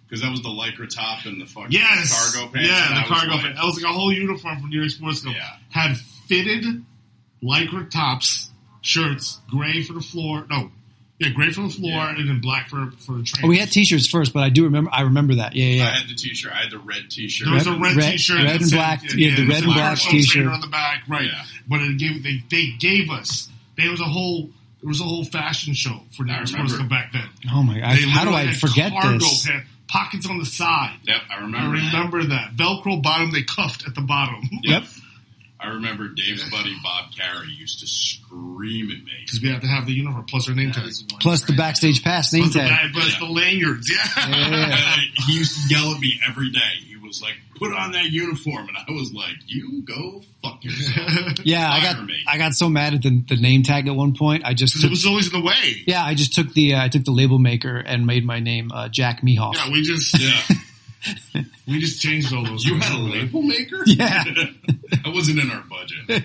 because that was the Lycra top and the fucking Yes. cargo pants. Yeah, and the I was cargo like, pants. That was like a whole uniform from New York Sports Club. Yeah. Had fitted lycra tops, shirts, gray for the floor. No. Yeah, gray for the floor, Yeah. and then black for the trainers. Oh, we had t-shirts first, but I remember that. Yeah. I had the t-shirt. I had the red t-shirt. There was a Red- red t-shirt. red that and said- black- yeah, the it red said and black Personal t-shirt. Trainer on the back, right? Yeah. But they gave us. There was a whole fashion show for New I York Sports Club remember. back then. Oh my god, They how do literally I had forget cargo this? pants, pockets on the side. Yep, I I remember. remember that. Velcro bottom, they cuffed at the bottom. Yep. I remember Dave's buddy Bob Carey used to scream at me. Because we have to have the uniform plus our name That tag. was one Plus the friend. backstage pass name Plus the, tag. plus the lanyards. Yeah. He used to yell at me every day. He was like, "Put on that uniform," and I was like, "You go fuck yourself." Yeah, Fire me. I got so mad at the name tag at one point. I just Because it took, was always in the way. yeah, I just took the label maker and made my name Jack Mehoff. Yeah, we just Yeah, changed all those. you things. had a label maker. Yeah. That wasn't in our budget.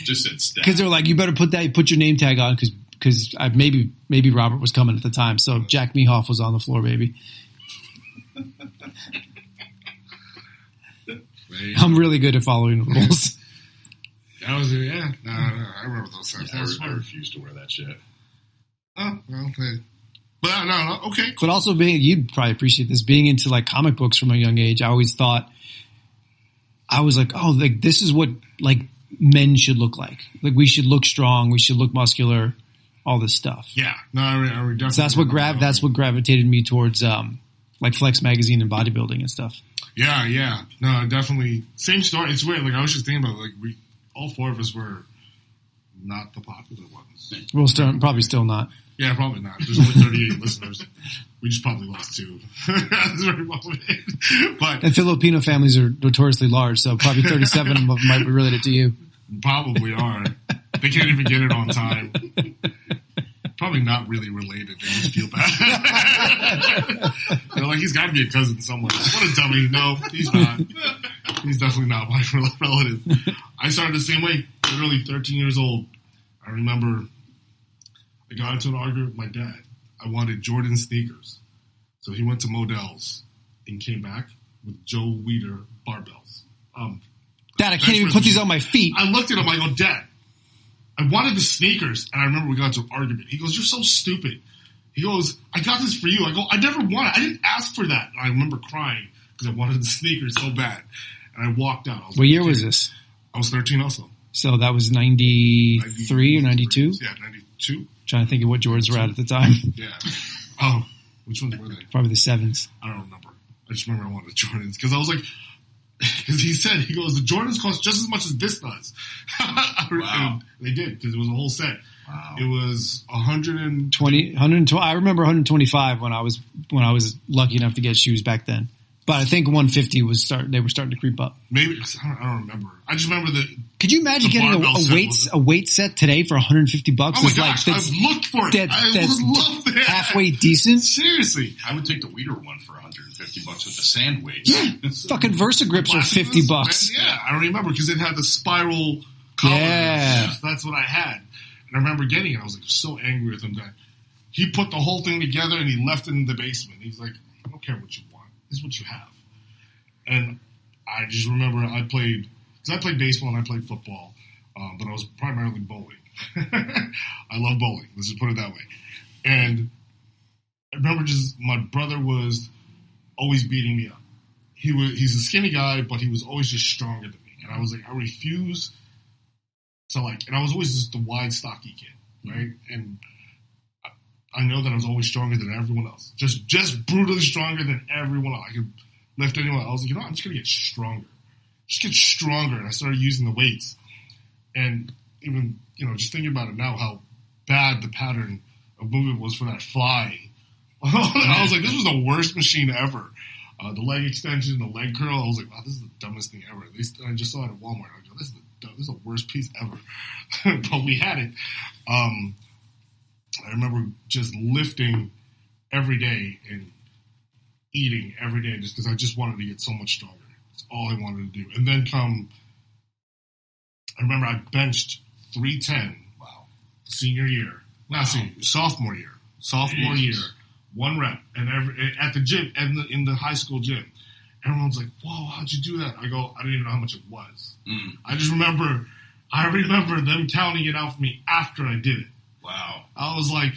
Just said staff. Because they were like, you better put your name tag on because maybe Robert was coming at the time, so Jack Mehoff was on the floor, baby. I'm really good at following the rules. That was yeah. No, I remember those times. That was I fun. refused to wear that shit. Oh, well, hey. But no, okay. But also you'd probably appreciate this, being into like comic books from a young age. I always thought, I was like, oh, like this is what like men should look like. Like we should look strong, we should look muscular, all this stuff. Yeah, no, I definitely. So that's what gravitated me towards like Flex magazine and bodybuilding and stuff. Yeah. No, definitely. Same story. It's weird. Like I was just thinking about it, like all four of us were not the popular ones. We'll start, probably still not. Yeah, probably not. There's only 38 listeners. We just probably lost 2. That's very well but And Filipino families are notoriously large, so probably 37 of them might be related to you. Probably are. They can't even get it on time. Probably not really related. They just feel bad. They're like, he's got to be a cousin somewhere. What a dummy. No, he's not. He's definitely not my relative. I started the same way, literally 13 years old. I remember I got into an argument with my dad. I wanted Jordan sneakers. So he went to Modell's and came back with Joe Weider barbells. Dad, I can't even put these on my feet. I looked at him, I go, Dad, I wanted the sneakers. And I remember we got into an argument. He goes, you're so stupid. He goes, I got this for you. I go, I never wanted it. I didn't ask for that. And I remember crying because I wanted the sneakers so bad. And I walked out. What year was this? I was 13 also. So that was 93 or 92? Yeah, 92. Trying to think of what Jordans were at the time. Yeah. Oh, which ones were they? Probably the 7s. I don't remember. I just remember I wanted Jordans because I was like, because he goes, the Jordans cost just as much as this does. Wow. And they did because it was a whole set. Wow. It was 120. 120. I remember 125 when I was lucky enough to get shoes back then. But I think 150 they were starting to creep up. Maybe I don't remember. I just remember that. Could you imagine getting a weight set today for $150? Oh my gosh! I've looked for it. I would love that. Halfway decent. Seriously, I would take the Weider one for $150 with the sand weights. Yeah, fucking Versa grips are $50. Yeah, I remember because it had the spiral collar. Yeah, that's what I had, and I remember getting it. I was like so angry with him that he put the whole thing together and he left it in the basement. He's like, I don't care what you want. This is what you have. And I just remember I played baseball and I played football, but I was primarily bowling. I love bowling. Let's just put it that way. And I remember my brother was always beating me up. He's a skinny guy, but he was always just stronger than me. And I was like, I refuse to and I was always just the wide, stocky kid, right? And I know that I was always stronger than everyone else. Just brutally stronger than everyone else. I could lift anyone. I was like, I'm just going to get stronger. Just get stronger. And I started using the weights. And even, just thinking about it now, how bad the pattern of movement was for that fly. I was like, this was the worst machine ever. The leg extension, the leg curl. I was like, wow, this is the dumbest thing ever. At least I just saw it at Walmart. I go, this is the worst piece ever. But we had it. I remember just lifting every day and eating every day just because I just wanted to get so much stronger. That's all I wanted to do. And then I remember I benched 310. Wow. Senior year. Not senior, sophomore year. Sophomore year. 1 rep. And at the gym, in the high school gym. Everyone's like, whoa, how'd you do that? I go, I didn't even know how much it was. I remember them counting it out for me after I did it. Wow. I was like,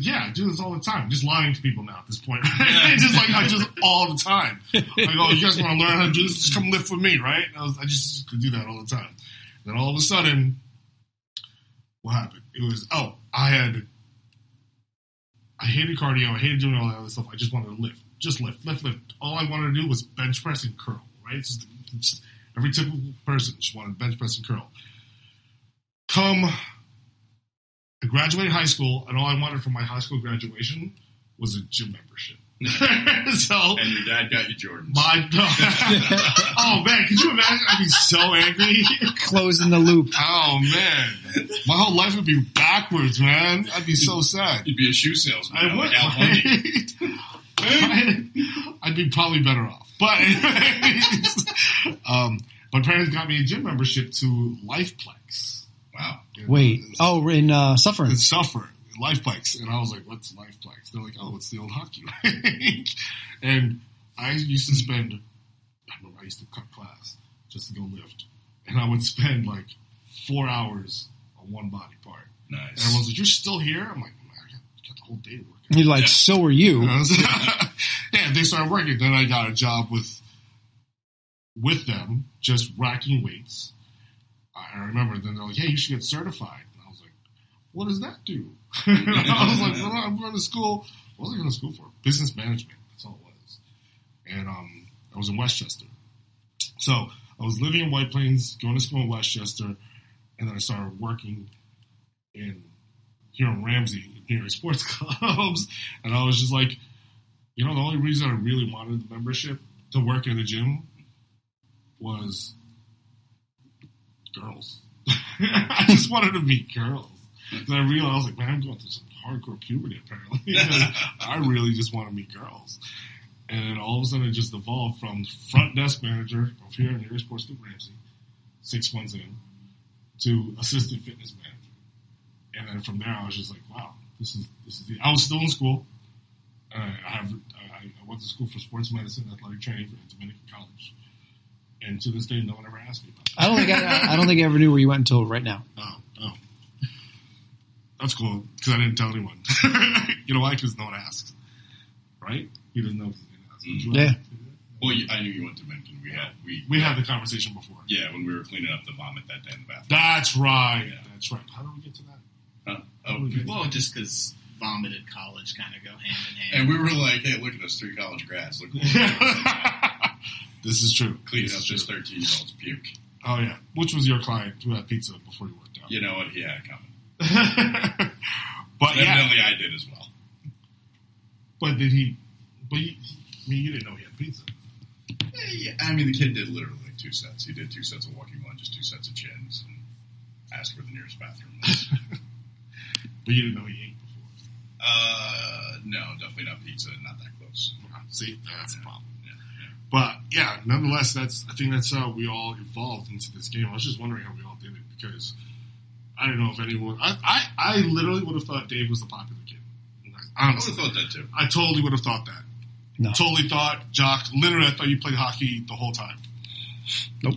yeah, I do this all the time. Just lying to people now at this point, right? just all the time. I go, you guys want to learn how to do this? Just come lift with me, right? I just could do that all the time. Then all of a sudden, what happened? It was, I hated cardio. I hated doing all that other stuff. I just wanted to lift. Just lift. All I wanted to do was bench press and curl, right? It's just every typical person just wanted to bench press and curl. I graduated high school, and all I wanted for my high school graduation was a gym membership. And your dad got you Jordans. Oh, man, could you imagine? I'd be so angry. Closing the loop. Oh, man. My whole life would be backwards, man. I'd be so sad. You'd be a shoe salesman. I would. I'd be probably better off. But anyways, my parents got me a gym membership to Lifeplex. Wow. Wait. In Suffering. In Suffering. Lifeplex. And I was like, what's Lifeplex? They're like, it's the old hockey rink. And I used to spend, I used to cut class just to go lift. And I would spend 4 hours on one body part. Nice. And everyone's like, you're still here? I'm like, I got the whole day to work. You're like, so are you. Yeah, they started working. Then I got a job with them, just racking weights. I remember then they're like, hey, you should get certified. And I was like, what does that do? I was like, well, I'm going to school. What was I going to school for? Business management. That's all it was. And I was in Westchester. So I was living in White Plains, going to school in Westchester. and then I started working here in Ramsey, here at sports clubs, and I was just like, the only reason I really wanted the membership to work in the gym was girls. I just wanted to meet girls. And I realized, I was like, man, I'm going through some hardcore puberty apparently. I really just want to meet girls. And then all of a sudden it just evolved from front desk manager of here in Area Sports Club Ramsey, 6 months in, to assistant fitness manager. And then from there I was just like, wow, this is it. I was still in school. I went to school for sports medicine, athletic training at Dominican College. And to this day, no one ever asked me about that. I don't think I ever knew where you went until right now. Oh. That's cool, because I didn't tell anyone. You know why? Because no one asks. Right? He doesn't know because he didn't ask. Yeah. Well, I knew you went to Dominican. We had the conversation before. Yeah, when we were cleaning up the vomit that day in the bathroom. That's right. Yeah. That's right. How do we get to that? Well, just because vomit and college kind of go hand in hand. And we were like, hey, look at us, 3 college grads. Look what This is true. cleaning up this 13-year-old's puke. Oh, yeah. Which was your client who had pizza before you worked out? You know what? He had it coming. But evidently I did as well. But did he? You didn't know he had pizza. Yeah, I mean, the kid did literally 2 sets. He did 2 sets of walking lunges, 2 sets of chins, and asked where the nearest bathroom was. But you didn't know he ate before. No, definitely not pizza. Not that close. See, that's a problem. Yeah. But yeah, nonetheless, I think that's how we all evolved into this game. I was just wondering how we all did it because I don't know if anyone. I literally would have thought Dave was the popular kid. Honestly, I would have thought that too. I totally would have thought that. No. Totally thought, Jock. Literally, I thought you played hockey the whole time. Nope.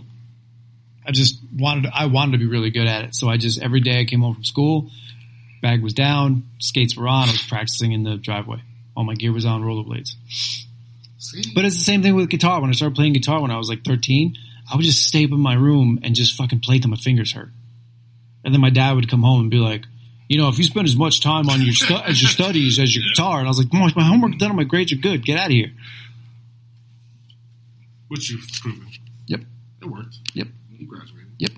I wanted to be really good at it. So every day I came home from school, bag was down, skates were on, I was practicing in the driveway. All my gear was on, rollerblades. See? But it's the same thing with guitar. When I started playing guitar when I was like 13, I would just stay up in my room and just fucking play till my fingers hurt. And then my dad would come home and be like, if you spend as much time on your studies as your guitar, and I was like, my homework done and my grades are good. Get out of here. Which you've proven. Yep. It worked. Yep. You graduated. Yep.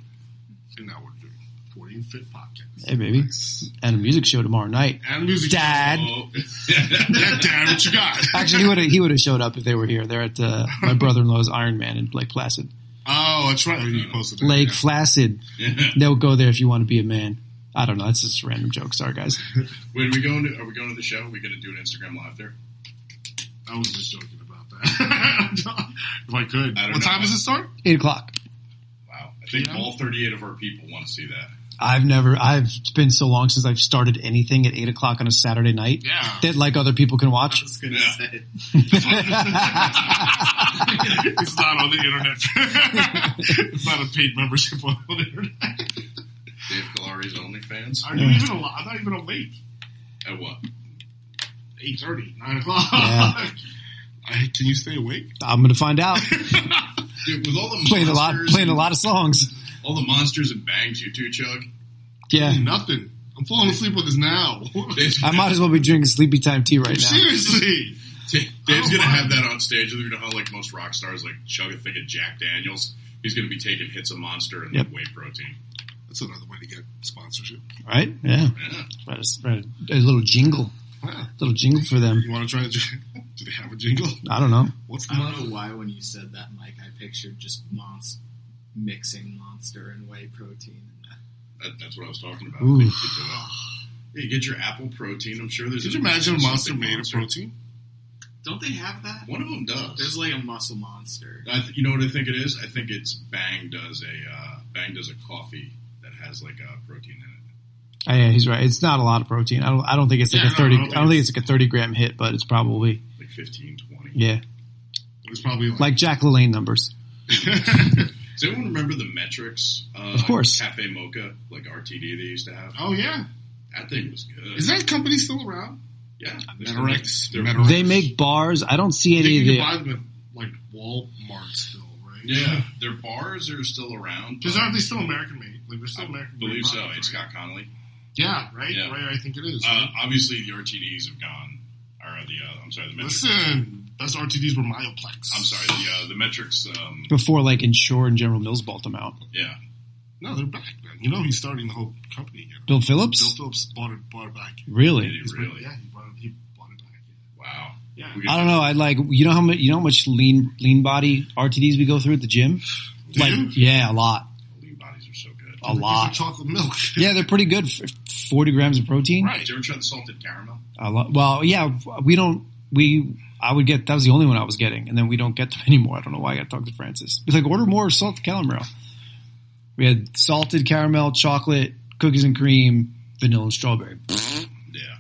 And now we're doing 40 and Fit podcast. Hey, baby. Nice. And a music show tomorrow night. And music. Dad. Oh. Yeah, Dad, what you got? Actually, he would have showed up if they were here. They're at my brother-in-law's Iron Man in Lake Placid. Oh, that's right. You posted that. Lake Yeah. Placid. Yeah. They'll go there if you want to be a man. I don't know. That's just a random joke. Sorry, guys. Wait, are we going to the show? Are we going to do an Instagram live there? I was just joking about that. If I could. What time does it start? 8:00. Wow. I think all 38 of our people want to see that. It's been so long since I've started anything at 8:00 on a Saturday night Yeah. that like other people can watch. I was going to Yeah. say. It's not on the internet. It's not a paid membership on the internet. Dave Galari's OnlyFans. Are you even alive? I'm not even awake. At what? 8:30, 9 o'clock. Yeah. Can you stay awake? I'm going to find out. Dude, with all the playing monsters a lot of songs. all the monsters and bangs you two chug. Yeah. Nothing. I'm falling asleep with this now. I might as well be drinking sleepy time tea right now. Seriously. Dave's gonna have that on stage. You know how like most rock stars like chug a thing of Jack Daniels. He's gonna be taking hits of Monster and like whey protein. That's another way to get sponsorship. Right? Yeah. Yeah. A little jingle. Huh. A little jingle for them. You want to try it? Do they have a jingle? I don't know. What's the I don't know why when you said that, Mike, I pictured just mixing Monster and whey protein. That's what I was talking about. Ooh. I think you could do that. Yeah, you get your apple protein. I'm sure there's. Could you imagine a monster something made of protein? Don't they have that? One of them does. There's like a muscle monster. You know what I think it is? I think it's Bang does a coffee that has like a protein in it. Oh, yeah, he's right. It's not a lot of protein. I don't think it's like Yeah, a 30. no, I don't think it's like a 30-gram hit, but it's probably Like 15, 20. yeah, It's probably like Jack LaLanne numbers. Does anyone remember the Metrics? Of course. Cafe Mocha, like RTD they used to have. Oh yeah. That thing was good. Is that company still around? Yeah. Metarex. They're- Metarex. They make bars. I don't see I think any you of can the. buy them at like Walmart still, right? Yeah, their bars are still around. Because aren't they still American made? Like they're still I American believe made. so. products, It's right? Scott Connolly. Yeah, right. Yeah. Right. I think it is. Obviously, the RTDs have gone. Or the Metrics. Listen, those RTDs were Myoplex. I'm sorry, the Metrics. Before like Ensure and General Mills bought them out. Yeah. No, they're back, man. You know he's starting the whole company again. Bill Phillips? Bill Phillips bought it back. Really? Did he really? Yeah, he bought it back. Wow. Yeah. I don't know. You know how much lean body RTDs we go through at the gym? Do you? Yeah, a lot. Lean bodies are so good. A lot. Chocolate milk. Yeah, they're pretty good. 40 grams of protein. Right. Did you ever try the salted caramel? A lot. Well, yeah, I would get, that was the only one I was getting, and then we don't get them anymore. I don't know why I got to talk to Francis. He's like, order more salted caramel. We had salted caramel, chocolate, cookies and cream, vanilla and strawberry. Yeah.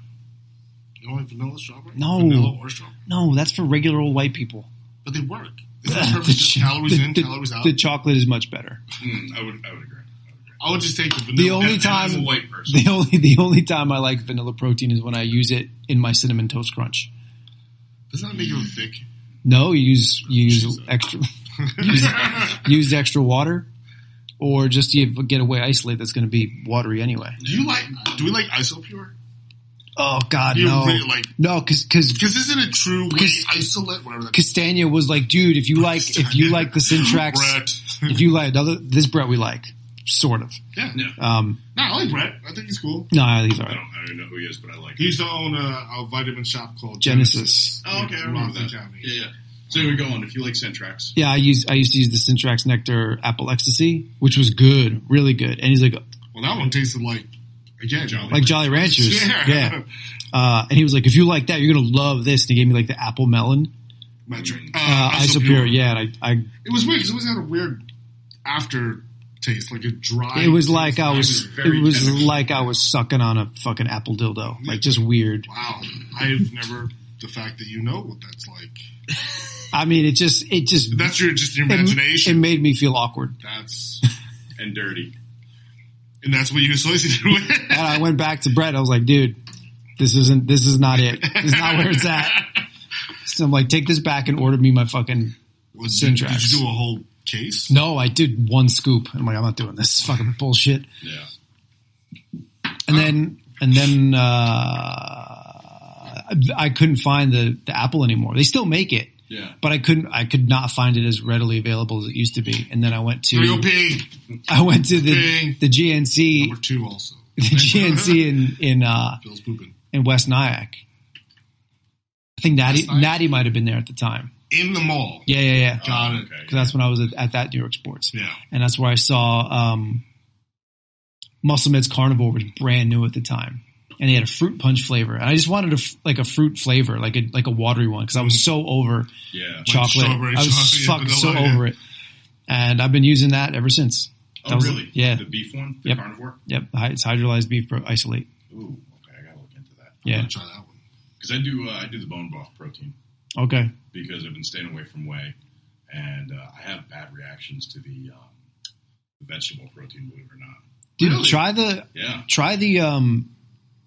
You don't like vanilla strawberry? No. Vanilla or strawberry? No, that's for regular old white people. But they work. Is that perfect? Just calories in, calories out? The chocolate is much better. I would agree. I would just take the vanilla. The only As time a white person. the only time I like vanilla protein is when I use it in my cinnamon toast crunch. Doesn't that make it thick? No, you use extra use extra water, or just you get away isolate that's going to be watery anyway. Do we like Isopure? Oh God, Do you no, really like? no, because Because isn't it true? Isolate, whatever. That Castagna was like, dude, if you like the Syntrax, Brett. if you like this Brett we like, sort of. Yeah. Yeah. No, I like Brett. I think he's cool. No, he's I alright. don't know who he is, but I like He him. used to own a vitamin shop called Genesis. Oh, okay, I remember that. County. Yeah. So here we go on. If you like Centrax. Yeah, I used to use the Syntrax Nectar Apple Ecstasy, which was good, really good. And he's like, Well, that one tasted like Jolly Ranchers. Yeah. And he was like, if you like that, you're gonna love this. And he gave me like the apple melon. Metric. Isopure. Yeah, and I It was weird because it always had a weird aftertaste, like a dry. it was like I was very it was chemical. like I was sucking on a fucking apple dildo, like just weird. Wow, I've never. The fact that you know what that's like. I mean, it just That's your imagination. It made me feel awkward. That's And dirty. and that's what you associated with. And I went back to Brett. I was like, dude, this is not it. This is not where it's at. So I'm like, take this back and order me my fucking Syntrax. Did you do a whole case? No, I did one scoop. I'm like, I'm not doing this. It's fucking bullshit. Yeah. And then I couldn't find the apple anymore. They still make it. Yeah. But I could not find it as readily available as it used to be. And then I went to 3OP. the GNC, Number 2 also. the GNC Phil's pooping. in West Nyack. I think West Nyack? Natty might have been there at the time. In the mall. Yeah. Got it. Okay. Because that's when I was at that New York Sports. Yeah. And that's where I saw Muscle Meds Carnivore was brand new at the time. And they had a fruit punch flavor. And I just wanted a fruit flavor, like a watery one, because I was so over Yeah. chocolate. strawberry I was chocolate, fucking so vanilla, yeah. over it. And I've been using that ever since. Oh, That was- really? Yeah. The beef one? The Yep. carnivore? Yep. It's hydrolyzed beef isolate. Ooh, okay. I gotta look into that. I'm Yeah. gonna try that one. Because I do the bone broth protein Okay. because I've been staying away from whey, and I have bad reactions to the vegetable protein, believe it or not. Dude, Really? try the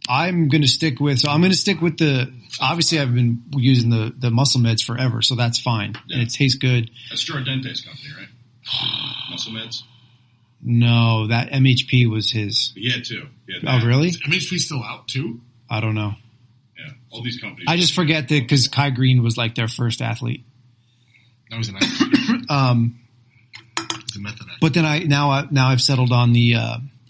I'm going to stick with the, obviously I've been using the Muscle Meds forever, so that's fine. Yeah. And it tastes good. That's Jardente's company, right? Muscle Meds? No, that MHP was his. He had two. He had Oh, that. really? Is MHP still out too? I don't know. Yeah. All these companies. I just forget that because Kai Green was like their first athlete. That was an accident. It's a method act. But then I've settled on the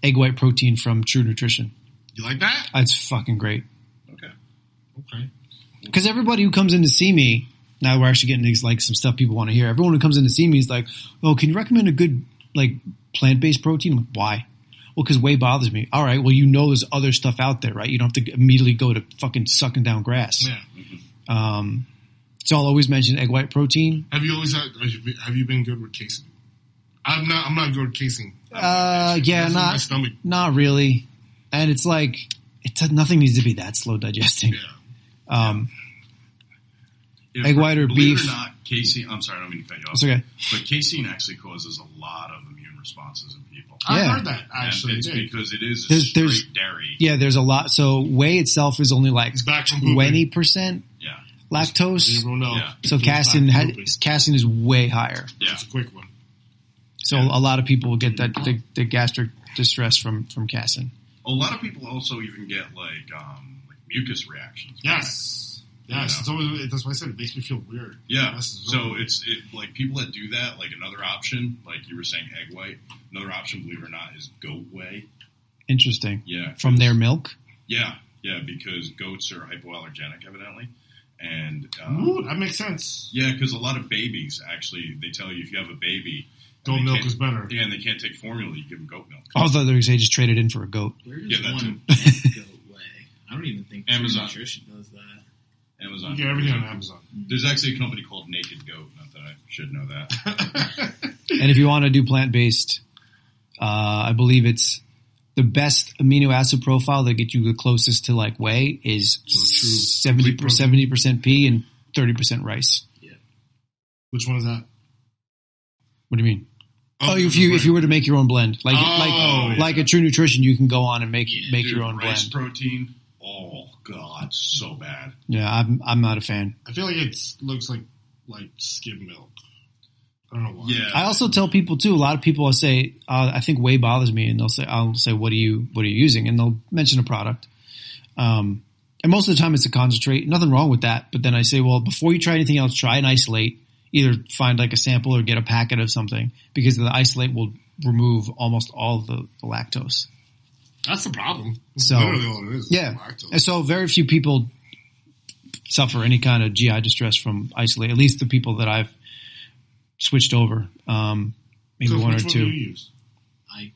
egg white protein from True Nutrition. You like that? It's fucking great. Okay. Because everybody who comes in to see me, now we're actually getting these, like, some stuff people want to hear. Everyone who comes in to see me is like, oh, can you recommend a good, like, plant-based protein? I'm like, why? Well, because whey bothers me. All right, well, there's other stuff out there, right? You don't have to immediately go to fucking sucking down grass. Yeah. So I'll always mention egg white protein. Have you been good with casing? I'm not good with casing. Yeah, That's in my stomach. not really. And it's like, nothing needs to be that slow digesting. Yeah. Egg white or believe beef. it or not, casein. I'm sorry, I don't mean to cut you off. It's okay. But casein actually causes a lot of immune responses in people. Yeah. I heard that actually. And it's today. because it is a There's- straight dairy. Yeah, there's a lot. So whey itself is only like He's back from pooping. 20% Yeah. lactose. Everyone know. Yeah. So He's back casein from pooping. casein is way higher. Yeah. It's a quick one. So a lot of people get that the gastric distress from casein. A lot of people also even get like mucus reactions. Yes. Yes, it's always, that's why I said it makes me feel weird. Yeah. So So it's like people that do that, like another option, like you were saying egg white, another option, believe it or not, is goat whey. Interesting. Yeah. From their milk? Yeah. Yeah, because goats are hypoallergenic, evidently. And Ooh, that makes sense. yeah, because a lot of babies, actually, they tell you if you have a baby, Goat milk is better. Yeah, and they can't take formula, you give them goat milk. I thought they were going to say just trade it in for a goat. Where does Yeah, that one too. get goat whey? I don't even think Amazon. Nutrition does that. Amazon. You get everything on Amazon. There's actually a company called Naked Goat. Not that I should know that. And if you want to do plant-based, I believe it's the best amino acid profile that gets you the closest to like whey is So a true 70% pea and 30% rice. Which one is that? What do you mean? Oh, if you were to make your own blend, like a True Nutrition, you can go on and make Dude, your own rice blend. protein. Oh God, so bad. Yeah, I'm not a fan. I feel like it looks like skim milk. I don't know why. Yeah. I also tell people too. A lot of people will say, "I think whey bothers me," and I'll say, "What are you using?" And they'll mention a product. And most of the time, it's a concentrate. Nothing wrong with that. But then I say, well, before you try anything else, try and isolate. Either find like a sample or get a packet of something, because the isolate will remove almost all the lactose. That's the problem. So Literally all it is. yeah, Lactose. and so very few people suffer any kind of GI distress from isolate. At least the people that I've switched over, maybe So one or which two. do you use? I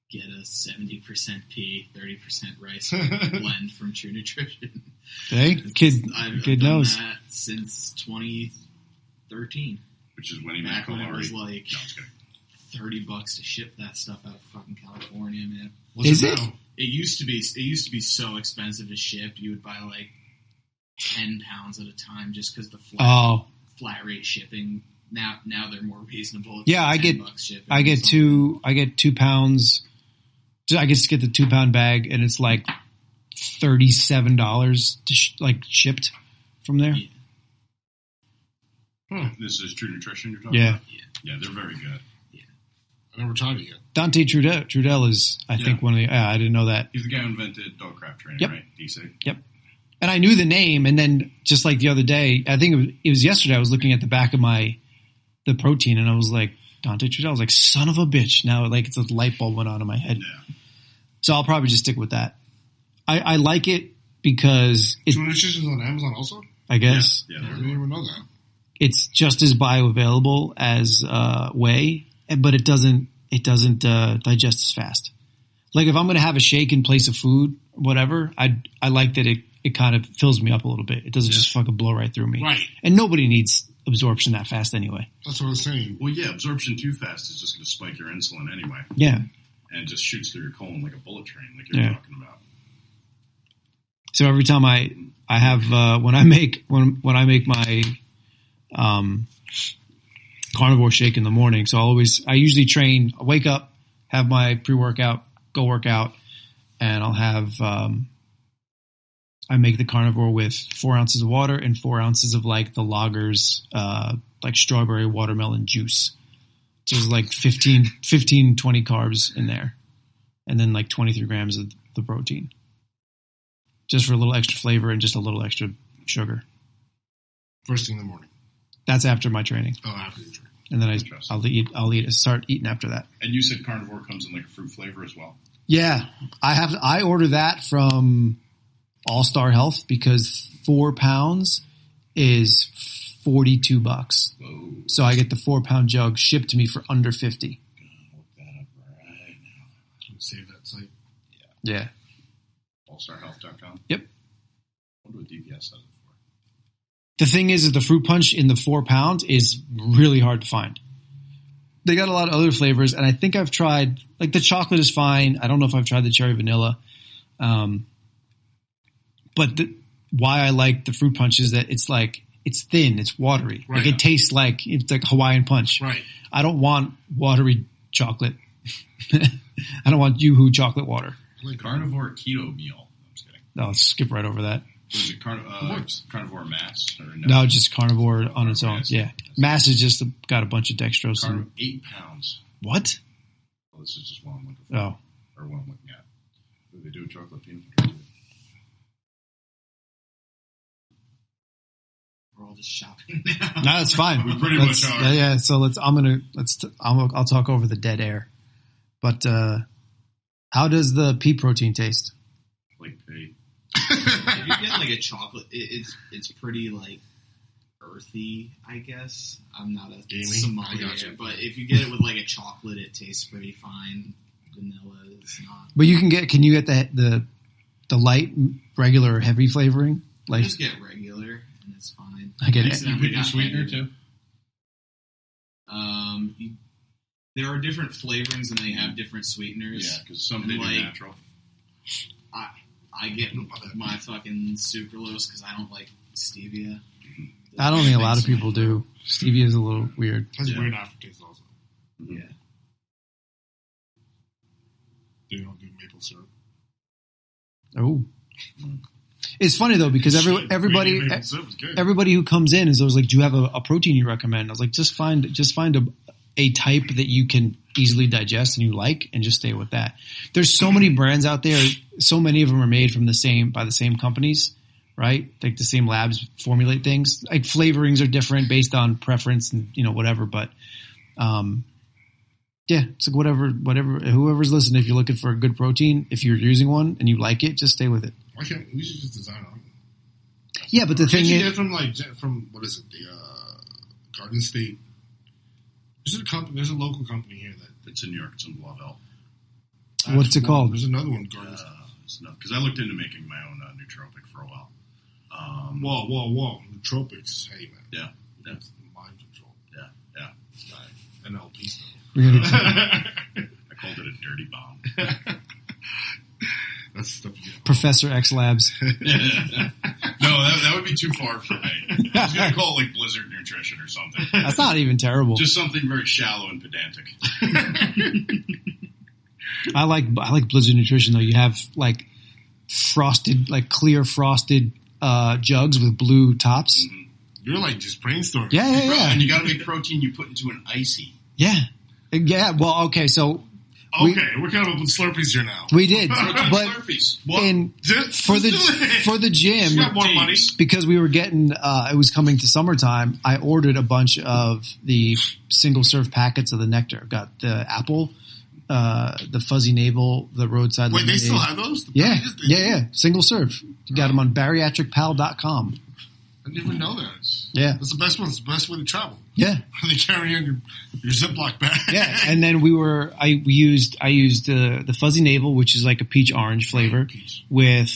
get a 70% pea, 30% rice blend from True Nutrition. Hey, I've kid done knows. that since 2013. Which is when he Back made when it was Calori. like No, I'm just kidding. $30 to ship that stuff out of fucking California, man. What's Is it? now? It used to be so expensive to ship. You would buy like 10 pounds at a time just because the flat rate shipping. Now they're more reasonable. It's Yeah, like I get- $10 shipping I or get something. 2 pounds. I just get the 2 pound bag, and it's like $37 to like shipped from there. Yeah. This is True Nutrition you're talking Yeah. about? Yeah, they're very good. I never tried it yet. Dante Trudell is, I think, one of the. I didn't know that. He's the guy who invented dog crap training, Yep. right? DC. And I knew the name, and then just like the other day, I think it was yesterday, I was looking at the back of the protein, and I was like, Dante Trudell. I was like, son of a bitch. Now, like, it's a light bulb went on in my head. Yeah. So I'll probably just stick with that. I like it because True Nutrition's on Amazon also? I guess Yeah, I they're didn't even know that. it's just as bioavailable as whey, but it doesn't digest as fast. Like if I'm going to have a shake in place of food, whatever, I like that it kind of fills me up a little bit. It doesn't just fucking blow right through me. Right. And nobody needs absorption that fast anyway. That's what I was saying. Well, yeah, absorption too fast is just going to spike your insulin anyway, Yeah. and it just shoots through your colon like a bullet train, like you're Yeah. talking about. So every time I have when I make my carnivore shake in the morning, so I usually train. I wake up, have my pre-workout, go work out, and I'll have I make the carnivore with 4 ounces of water and 4 ounces of like the Lager's like strawberry watermelon juice. So there's like 15, 20 carbs in there, and then like 23 grams of the protein, just for a little extra flavor and just a little extra sugar. First thing in the morning. That's after my training, Oh, after the training. and then Interesting. I'll start eating after that. And you said carnivore comes in like a fruit flavor as well. Yeah, I order that from All Star Health because 4 pounds is $42. Whoa. So I get the 4 pound jug shipped to me for under 50. Look that up right now. Can save that site. Yeah. AllStarHealth.com. Yep. I wonder what DPS says it for. The thing is that the fruit punch in the 4 pound is really hard to find. They got a lot of other flavors, and I think I've tried, like the chocolate is fine. I don't know if I've tried the cherry vanilla. But why I like the fruit punch is that it's like, it's thin, it's watery. Right. Like it tastes like, it's like Hawaiian punch. Right. I don't want watery chocolate. I don't want Yoo-hoo chocolate water. Like carnivore keto meal. I'm just kidding. No, let's skip right over that. Was it works. carnivore mass? Or No, just carnivore on its own. Mass. Yeah. Mass is just got a bunch of dextrose. And, 8 pounds. what? Well, this is just what I'm looking for. Oh. Or what I'm looking at. What do they do with chocolate peanut butter? all just shopping now. No, that's fine. We pretty much are. Yeah. So I'll talk over the dead air. But how does the pea protein taste? Like pea. If you get like a chocolate, it's pretty like earthy, I guess. I'm not a Gamey? sommelier, I gotcha. but if you get it with like a chocolate, it tastes pretty fine. Vanilla is not. But can you get the light, regular, heavy flavoring? I Like just get regular, and it's fine. I get it. Accidentally You pick your got sweetener heavy. too? There are different flavorings, and they have different sweeteners. Yeah, because some And, they do like, natural. I get my fucking sucralose because I don't like stevia. I don't think a lot of people do. Stevia is a little weird. Has Yeah. weird aftertaste also. Yeah. They don't do maple syrup. Oh, it's funny though because everybody Maple syrup is good. everybody who comes in is always like, "Do you have a protein you recommend?" I was like, "Just find a type that you can easily digest and you like, and just stay with that." There's so many brands out there. So many of them are made from by the same companies, right? Like the same labs formulate things. Like flavorings are different based on preference and whatever. But yeah, it's like whatever. Whoever's listening, if you're looking for a good protein, if you're using one and you like it, just stay with it. Why can't we should just design our own? Yeah, but the thing Can't you is, get from what is it? The Garden State. There's a company. There's a local company here that. It's in New York. It's in Blauvelt. what's it called? There's another one. Garden State. Because I looked into making my own nootropic for a while. Whoa. Nootropics. Hey, man. Yeah. That's mind control. Yeah. NLP stuff. I called it a dirty bomb. That's the stuff you get. Professor X Labs. No, that would be too far for me. I was going to call it like Blizzard Nutrition or something. That's not even terrible. Just something very shallow and pedantic. I like Blizzard Nutrition though. You have like frosted, like clear frosted jugs with blue tops. Mm-hmm. You're like just brainstorming. Yeah. And you got to make protein you put into an icy. Yeah. Well, okay. So Okay, we're coming up with Slurpees here now. we did, Protein but Slurpees. for the gym, got more money. because we were getting it was coming to summertime, I ordered a bunch of the single serve packets of the nectar. Got the apple, the fuzzy navel, the roadside Wait, lemonade. they still have those? The Yeah, packages? They do? yeah. Single serve. You got them on bariatricpal.com. I didn't even know that. Yeah. That's the best one. It's the best way to travel. Yeah. They carry in your Ziploc bag. Yeah, and then I used the fuzzy navel, which is like a peach orange flavor, Peach. with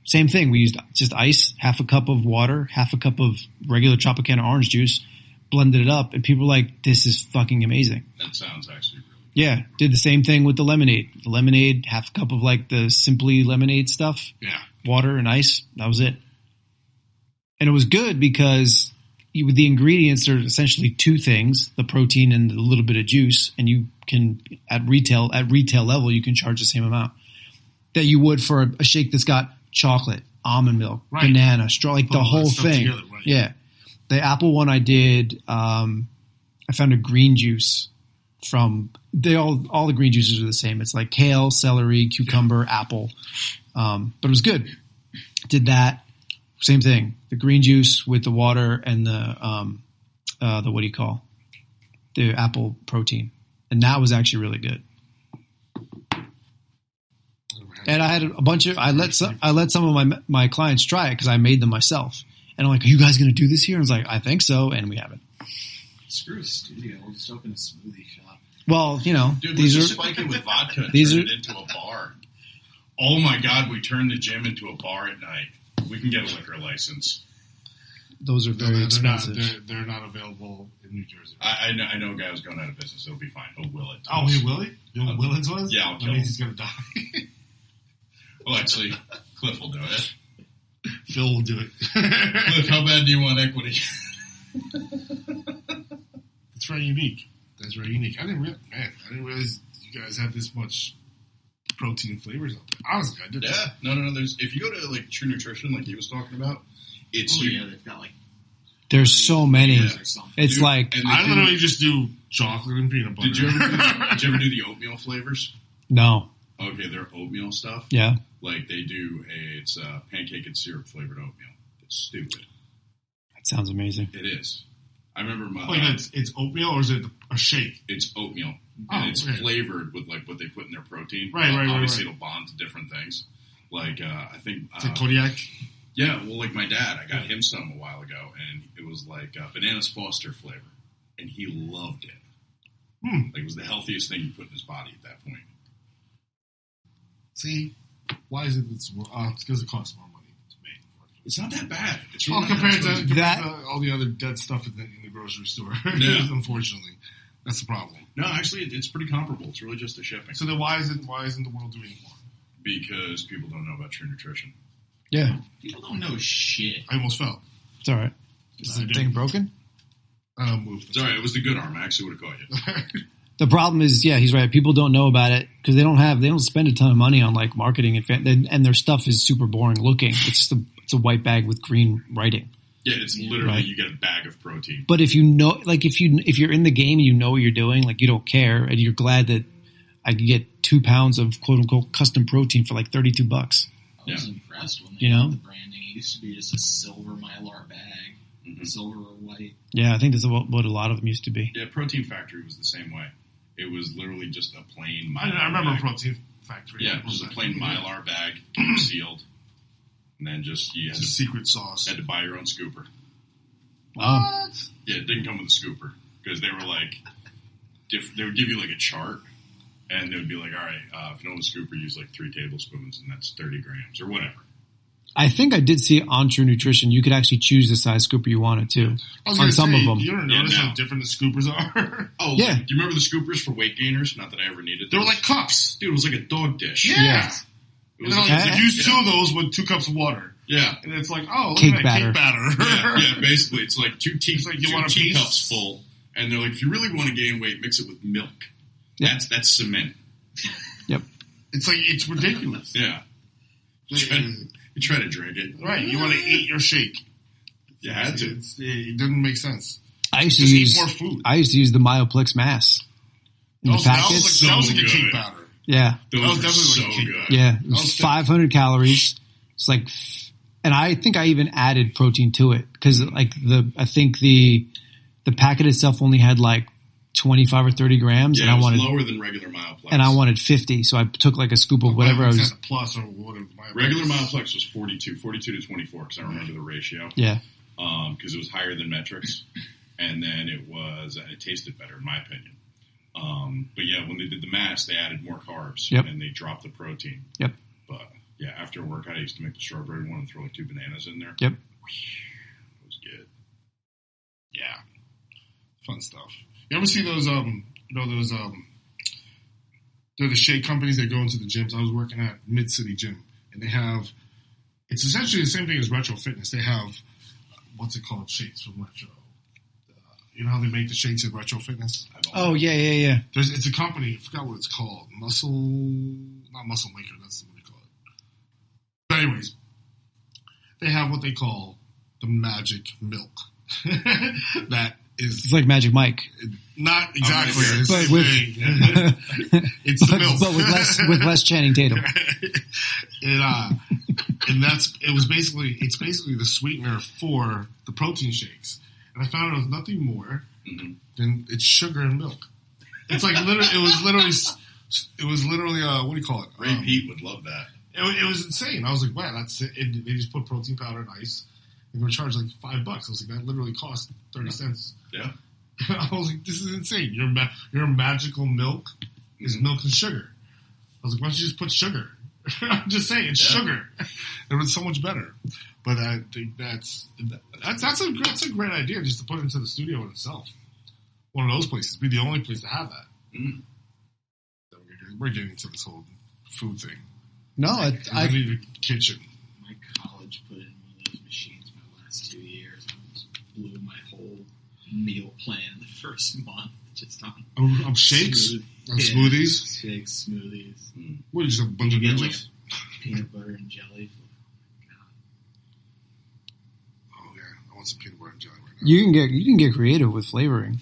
same thing. We used just ice, half a cup of water, half a cup of regular Tropicana orange juice, blended it up, and people were like, "This is fucking amazing." That sounds actually really Yeah, did the same thing with the lemonade. The lemonade, half a cup of like the Simply lemonade stuff, Yeah. water and ice. That was it, and it was good because the ingredients are essentially two things: the protein and a little bit of juice. And you can at retail level, you can charge the same amount that you would for a shake that's got chocolate, almond milk, Right. banana, straw, like Put the all that whole stuff thing. together, right. Yeah, the apple one I did. I found a green juice from all the green juices are the same. It's like kale, celery, cucumber, apple. But it was good. Did that. Same thing. The green juice with the water and the what do you call? The apple protein. And that was actually really good. And I had a bunch of, I let some of my clients try it because I made them myself. And I'm like, "Are you guys going to do this here?" And I was like, "I think so." And we haven't. Screw a studio. We'll just open a smoothie shop. Well, Dude, these let's just are, spike it with vodka and these turn are- it into a bar. Oh my God, we turned the gym into a bar at night. We can get a liquor license. those are very expensive. They're not available in New Jersey. I know a guy who's going out of business. It'll be fine. He'll will it. Oh, he will? You know what Willits was? Yeah, I'll That kill means him. he's going to die. Well, actually, Cliff will do it. Phil will do it. Cliff, how bad do you want equity? It's very unique. That's very unique. I didn't realize you guys had this much protein and flavors out there. Honestly, I didn't. Yeah, no. There's if you go to like True Nutrition, like he was talking about, it's Oh yeah, they've got like There's so many. Yeah. or something. It's Dude, like, and they I do- literally just do chocolate and peanut butter. Did you ever do the oatmeal flavors? no. Okay, their oatmeal stuff. Yeah. Like they do it's pancake and syrup flavored oatmeal. It's stupid. That sounds amazing. It is. I remember my. It's oatmeal or is it a shake? It's oatmeal, and it's flavored with like what they put in their protein. Right. Obviously, it'll bond to different things. Like I think It's like Kodiak. Yeah, well, like my dad, I got him some a while ago, and it was like bananas Foster flavor, and he loved it. Like it was the healthiest thing you put in his body at that point. See, why is it? It's because it costs more money to make. It's not that bad. It's really compared not to all the other dead stuff in the grocery store. Yeah. Unfortunately, that's the problem. No, actually, it's pretty comparable. It's really just the shipping. So then, why isn't the world doing more? Because people don't know about true nutrition. Yeah. People don't know shit. I almost fell. It's all right. Is the thing broken? Moved. Sorry, it was the good arm. I actually would have caught you. The problem is, yeah, he's right. People don't know about it because they don't spend a ton of money on like marketing and their stuff is super boring looking. It's a white bag with green writing. Yeah, it's literally you get a bag of protein. But if you know, like if you're in the game and you know what you're doing, like you don't care and you're glad that I could get 2 pounds of quote unquote custom protein for like $32. I was impressed when they got the branding. It used to be just a silver Mylar bag, silver or white. Yeah, I think that's what a lot of them used to be. Yeah, Protein Factory was the same way. It was literally just a plain Mylar I remember bag. Protein Factory. Yeah, just a plain Mylar bag, sealed, and then you it's a secret sauce. Had to buy your own scooper. What? Yeah, it didn't come with a scooper because they were like, they would give you like a chart. And they would be like, all right, if you don't have a scooper, use like 3 tablespoons, and that's 30 grams or whatever. I think I did see on True Nutrition, you could actually choose the size scooper you wanted to. On some of them. You ever notice how different the scoopers are? Oh, yeah. Do you remember the scoopers for weight gainers? Not that I ever needed. They were like cups. Dude, it was like a dog dish. Yeah. It was use 2 of those with 2 cups of water. Yeah. And it's like, oh, look cake at that, batter. cake batter. yeah, basically. It's like 2 teacups full. And they're like, if you really want to gain weight, mix it with milk. Yep. That's cement. Yep. It's like, it's ridiculous. Yeah. You try to drink it. Right. You want to eat your shake. You had to. It didn't make sense. I used to Just use eat more food. I used to use the Myoplex mass in the packets. That was like a cake batter. Yeah. Those That was were definitely so like a cake good. batter. Yeah. It was 500 calories. It's like, and I think I even added protein to it because like I think the packet itself only had like 25 or 30 grams, Yeah, and I it was wanted lower than regular Myoplex. and I wanted 50, so I took like a scoop of whatever I was. Plus or whatever. Regular Myoplex was 42 to 24 because I remember the ratio. Yeah. Because it was higher than metrics, and then it tasted better in my opinion. But yeah, when they did the mass, they added more carbs and they dropped the protein. Yep. But yeah, after a workout, I used to make the strawberry one and throw like 2 bananas in there. Yep. It was good. Yeah. Fun stuff. You ever see those, they're the shake companies that go into the gyms. I was working at Mid-City Gym, and it's essentially the same thing as Retro Fitness. They have, what's it called, shakes from Retro. You know how they make the shakes at Retro Fitness? Oh, yeah. It's a company, I forgot what it's called. Not Muscle Maker, that's what they call it. But anyways, they have what they call the magic milk. That is... It's like Magic Mike. Not exactly. But with, it's the milk. But with less Channing Tatum. It's basically the sweetener for the protein shakes. And I found it was nothing more than it's sugar and milk. It's like it was literally what do you call it? Ray Pete would love that. It was insane. I was like, wow, that's it. They just put protein powder and ice. They were charged like $5. I was like, that literally cost 30 cents. Yeah. I was like, this is insane. Your magical milk is milk and sugar. I was like, why don't you just put sugar? I'm just saying, it's sugar. It was so much better. But I think that's a great idea just to put it into the studio in itself. One of those places. Be the only place to have that. Mm. We're getting into this whole food thing. No, I need a kitchen. My college put in one of those machines my last 2 years. I almost blew my whole meal plan the first month just on shakes? smoothies. Smoothies? Shakes, smoothies. What, just a bunch of get ninjas? like peanut butter and jelly. Oh yeah, I want some peanut butter and jelly right now. You can get creative with flavoring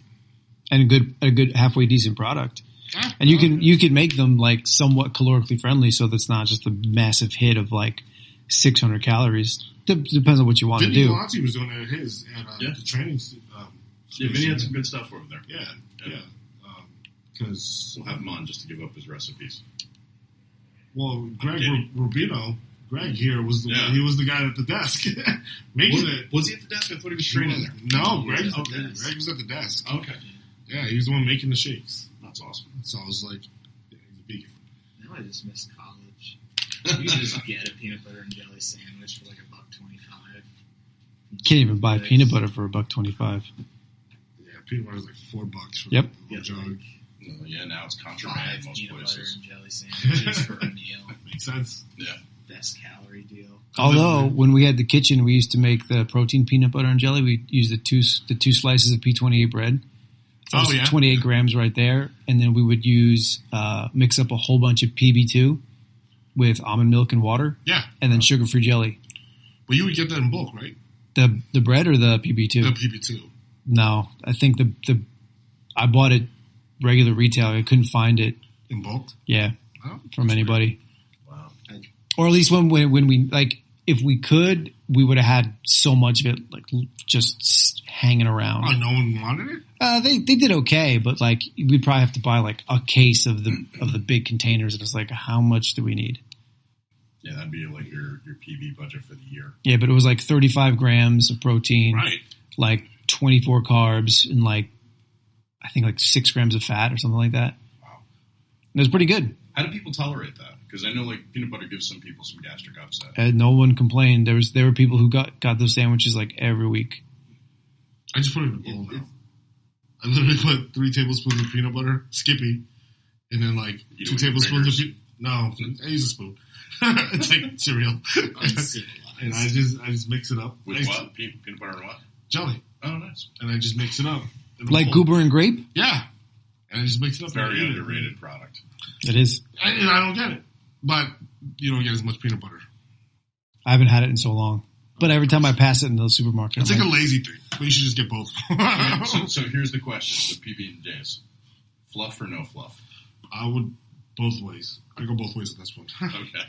and a good halfway decent product. And you can make them like somewhat calorically friendly, so that's not just a massive hit of like 600 calories. Depends on what you want to Vinny do. Galante was doing it at his the training. Yeah, Vinny had some good stuff over there. Yeah. Because we'll have him on just to give up his recipes. Well, Greg Rubino, Greg here was he was the guy at the desk making it. Was he at the desk? I thought he was training there. No, Greg was at the desk. Okay. Yeah, he was the one making the shakes. That's awesome. So I was like, yeah, he's a vegan. Now I just miss college. You can just get a peanut butter and jelly sandwich for like $1.25. Can't even buy peanut butter for $1.25. Yeah, peanut butter is like $4 for Yep. a jug. Yeah, now it's contraband most peanut places. butter and jelly sandwiches for a meal. Makes sense. Yeah. Best calorie deal. Although when we had the kitchen, we used to make the protein peanut butter and jelly. We used the two slices of P28 bread. So 28 grams right there, and then we would use mix up a whole bunch of PB2 with almond milk and water. Yeah, and then sugar-free jelly. But you would get that in bulk, right? The bread or the PB2? The PB2. No, I think the I bought it regular retail. I couldn't find it in bulk. Yeah, from anybody. Wow. Or at least when we like, if we could, we would have had so much of it like just hanging around. Oh, no one wanted it? They did okay, but like we'd probably have to buy like a case of the big containers, and it's like, how much do we need? Yeah, that'd be like your PB budget for the year. Yeah, but it was like 35 grams of protein, right? Like 24 carbs, and like I think like 6 grams of fat or something like that. Wow, it was pretty good. How do people tolerate that? Because I know like peanut butter gives some people some gastric upset. No one complained. There were people who got those sandwiches like every week. I just put it in a bowl now. I literally put 3 tablespoons of peanut butter, Skippy, and then like 2 tablespoons of no, I use a spoon. It's like cereal. And I just mix it up. With what? Peanut butter and what? Jelly. Oh, nice. And I just mix it up. Like goober and grape? Yeah. And I just mix it up. Very underrated product. It is. And I don't get it. But you don't get as much peanut butter. I haven't had it in so long. But every time I pass it in the supermarket, it's like a lazy thing. But you should just get both. So here's the question: the PB and J's, fluff or no fluff? I would both ways. I go both ways at this one. Okay.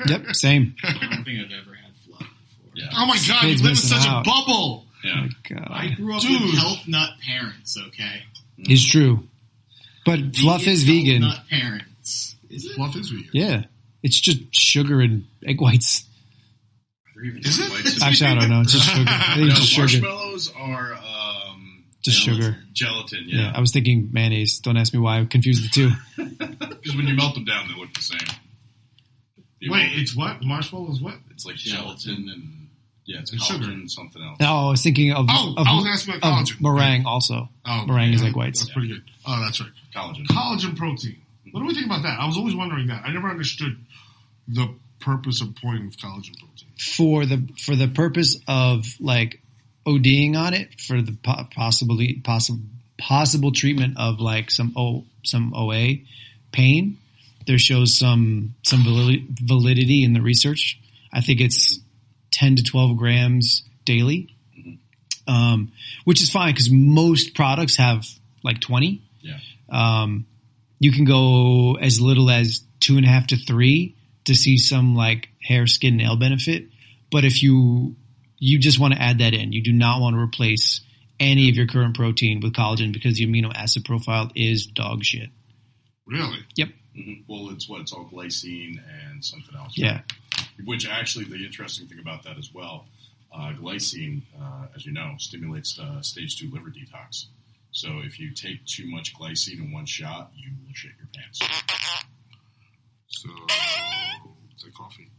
Yep, same. I don't think I've ever had fluff before. Yeah. Oh my god, you live in such a bubble. Yeah. I grew up with health nut parents. Okay, it's true. But fluff is vegan. Nut parents. Is it? Fluff is vegan. Yeah, it's just sugar and egg whites. Is it? Actually, I don't know. It's just sugar. I think it's just sugar. Marshmallows are just gelatin. sugar. Gelatin, yeah. I was thinking mayonnaise. Don't ask me why. I confused the two. Because when you melt them down, they look the same. Wait, it's what? Marshmallows what? It's like gelatin and it's collagen sugar and something else. No, I was thinking of I was asking about collagen. Meringue also. Oh, meringue is egg whites. That's pretty good. Oh, that's right. Collagen. Collagen protein. What do we think about that? I was always wondering that. I never understood the purpose of pouring with collagen protein. For the purpose of like ODing on it, for the possible treatment of like some OA pain, there shows some validity in the research. I think it's 10 to 12 grams daily, which is fine because most products have like 20. Yeah. You can go as little as 2.5 to 3 to see some like hair, skin, nail benefit. But if you just want to add that in, you do not want to replace any of your current protein with collagen because the amino acid profile is dog shit. Really? Yep. Mm-hmm. Well, it's all glycine and something else. Yeah. Right? Which actually, the interesting thing about that as well, glycine, as you know, stimulates stage 2 liver detox. So if you take too much glycine in one shot, you will shit your pants. So it's like coffee.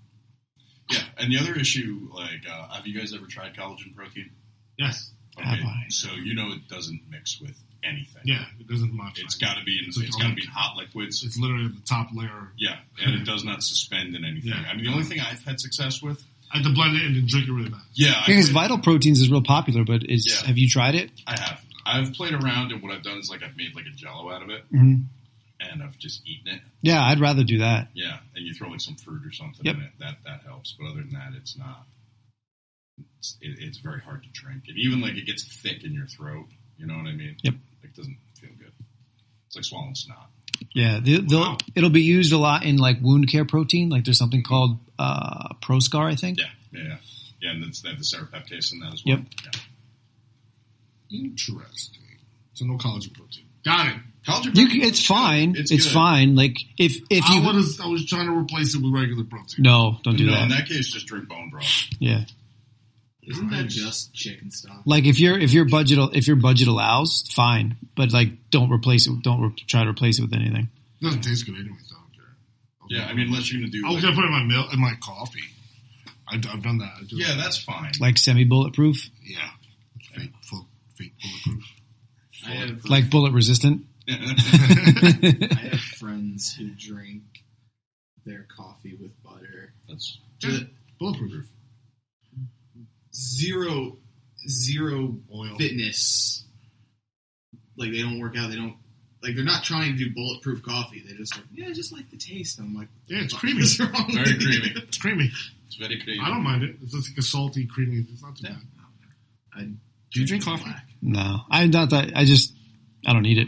Yeah, and the other issue, like, have you guys ever tried collagen protein? Yes. Okay, so you know it doesn't mix with anything. Yeah, it doesn't much. It's got to be in hot liquids. It's literally at the top layer. Yeah, and it does not suspend in anything. Yeah. I mean, the only thing I've had success with, I had to blend it and then drink it really fast. Yeah, because Vital Proteins is real popular, but have you tried it? I have. I've played around, and what I've done is like I've made like a Jello out of it, and I've just eaten it. Yeah, I'd rather do that. Yeah, and you throw like some fruit or something in it. That helps, but other than that, it's not. It's very hard to drink, and even like it gets thick in your throat. You know what I mean? Yep. It doesn't feel good. It's like swallowing snot. Yeah, it'll be used a lot in like wound care protein. Like there's something called ProScar, I think. Yeah, and they have the serapeptase in that as well. Yep. Yeah. Interesting. So no collagen protein. Got it. Collagen It's fine. It's good. fine. Like if I was trying to replace it with regular protein. no, don't do that. In that case, just drink bone broth. Yeah. Isn't that just chicken stock? Like if your budget allows, fine. But like don't replace it. Try to replace it with anything. It doesn't taste good anyway, so I don't care. Yeah, I mean, unless you're going to do... I was going to put it in my milk, in my coffee. I've done that. Yeah, that's fine. Like semi-bulletproof. Yeah. Fake bulletproof. I have Like bullet resistant. I have friends who drink their coffee with butter. That's Bulletproof. Zero Oil. fitness. Like they don't work out. They don't like. They're not trying to do bulletproof coffee. They just I just like the taste. I'm like, Yeah, it's creamy. what's wrong with very it? creamy. It's creamy. It's very creamy. I don't mind it. It's just like a salty, creamy. It's not too bad. Do you drink coffee? Black. No, I'm not that. I don't need it.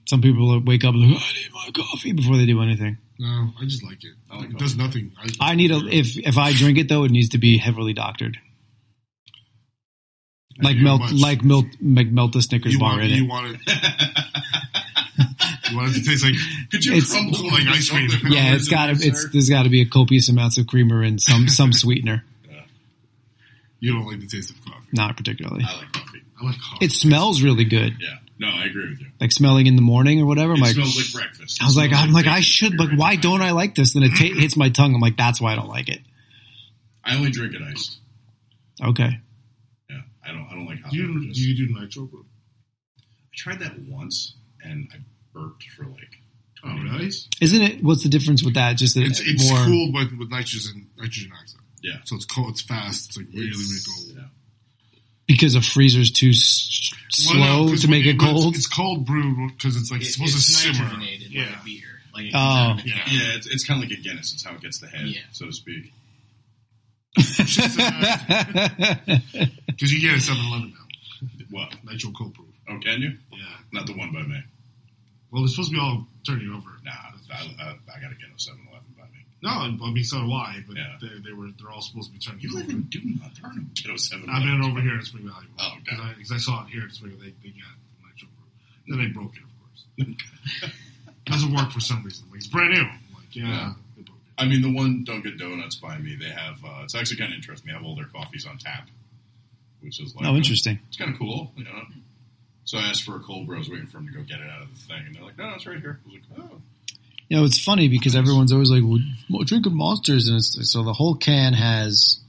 Some people wake up and like, I need my coffee before they do anything. No, I just like it. I like It does nothing. I need if I drink it though, it needs to be heavily doctored. Like melt the Snickers bar in it. You want it. You want it to taste like Could you It's- crumble like ice cream? Yeah, there's got to be a copious amounts of creamer and some sweetener. You don't like the taste of coffee. Not particularly. I like coffee. I like coffee. It smells really good, Yeah. No, I agree with you. like smelling in the morning or whatever. It I'm like, smells like breakfast. I was like, It smells I bacon should, but cereal. why don't I like this? Then it hits my tongue. I'm like, that's why I don't like it. I only drink it iced. Okay. Yeah, I don't like hot Do beverages. you do nitro? I tried that once and I burped for like Oh, 20 really? minutes. Isn't it? What's the difference with that? Just that It's more cooled with nitrogen oxide. Yeah. So it's cold. It's fast. It's like really cold. Yeah. because a freezer's too slow Well, no, 'cause to make it cold. It's cold brewed because it's like it's supposed to simmer. nitrogenated Yeah. like a beer. Like Oh. Yeah. Yeah, it's kind of like a Guinness. It's how it gets the head, Yeah. so to speak. Because you get a 7-Eleven now. What? Nitro cold brew. Oh, can you? Yeah. Not the one by me. Well, they're supposed to be all turning over. Nah, I gotta get a 7-Eleven by me. No, I mean so do I. But Yeah. they're all supposed to be turning You over. live in Dumont. There are no ghetto 7-Eleven. I've been over here in Spring Valley. Oh, okay. Because I saw it here in Spring Valley. They got nitro brew. Then they broke it, of course. Doesn't work for some reason. Like it's brand new. I'm like, Yeah. they broke it. I mean, the one Dunkin' Donuts by me, they have, it's actually kind of interesting. They have all their coffees on tap, which is like, Oh, interesting. It's kind of cool, you know. So I asked for a cold brew. I was waiting for them to go get it out of the thing, and they're like, "No, it's right here." I was like, "Oh, You know, it's funny because everyone's always like, well, drinking Monsters. And so the whole can has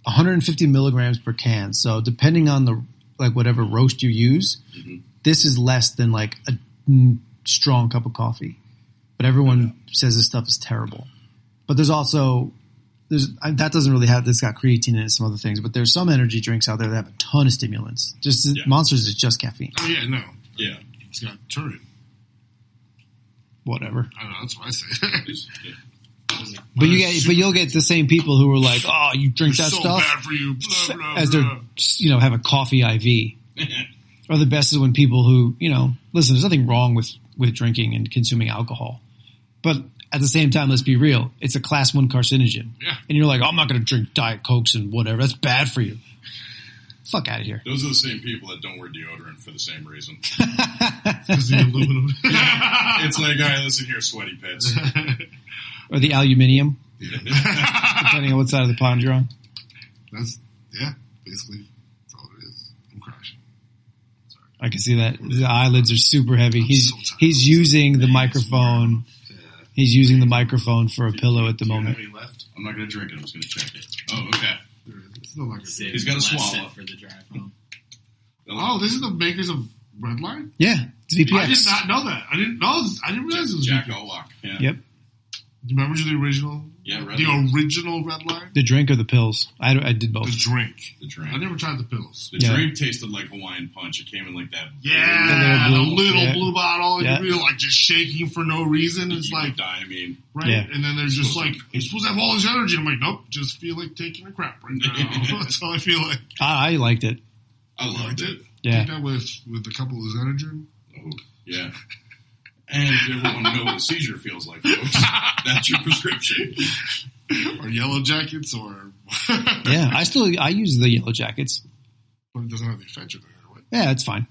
150 milligrams per can. So depending on the, like whatever roast you use, this is less than like a strong cup of coffee. But everyone says this stuff is terrible. But there's also, that doesn't really have, it's got creatine in it and some other things. But there's some energy drinks out there that have a ton of stimulants. Monsters is just caffeine. Oh yeah, no, yeah." it's got turret. Whatever. I don't know. That's what I say. But you'll get the same people who are like, oh, you drink that so stuff bad for you. Blah, blah, as blah. they're, have a coffee IV. Or the best is when people who, listen, there's nothing wrong with drinking and consuming alcohol. But at the same time, let's be real. It's a class 1 carcinogen. Yeah. And you're like, I'm not going to drink Diet Cokes and whatever. That's bad for you. Fuck out of here. Those are the same people that don't wear deodorant for the same reason. Because the aluminum. It's like, all right, listen here, sweaty pits. Or the aluminium, Yeah. depending on what side of the pond you're on. Basically, that's all it is. I'm crashing. Sorry. I can see that. The eyelids are super heavy. I'm He's so tired. he's using the microphone. Yeah. He's using the microphone for a pillow at the Do you have moment. any left? I'm not going to drink it. I'm just going to check it. Oh, okay. There is. It's not like a Save He's got a the last swallow. sip for the drive home. Oh, this is the makers of Redline? Yeah, it's VPX. I did not know that. I didn't realize it was Jack VPX. Olak. Yeah. Yep. Do you remember the original? Yeah, The Redline. original Redline? The drink or the pills? I did both. The drink. The drink. I never tried the pills. The Yeah. drink tasted like Hawaiian Punch. It came in like that. Yeah, The the little blue- little yeah. blue bottle, and Yeah. you're like just shaking for no reason. It's like, diamine. right? Yeah. And then they're just like, you're supposed to have all this energy. I'm like, nope, just feel like taking a crap right now. That's how I feel like. I liked it. I loved it. Yeah. Take that with a couple of Xenogen. Oh, yeah. And if you ever want to know what a seizure feels like, folks, that's your prescription. Or Yellow Jackets, or Yeah, I use the Yellow Jackets. but it doesn't have the ephedrine in it, right? Yeah, it's fine.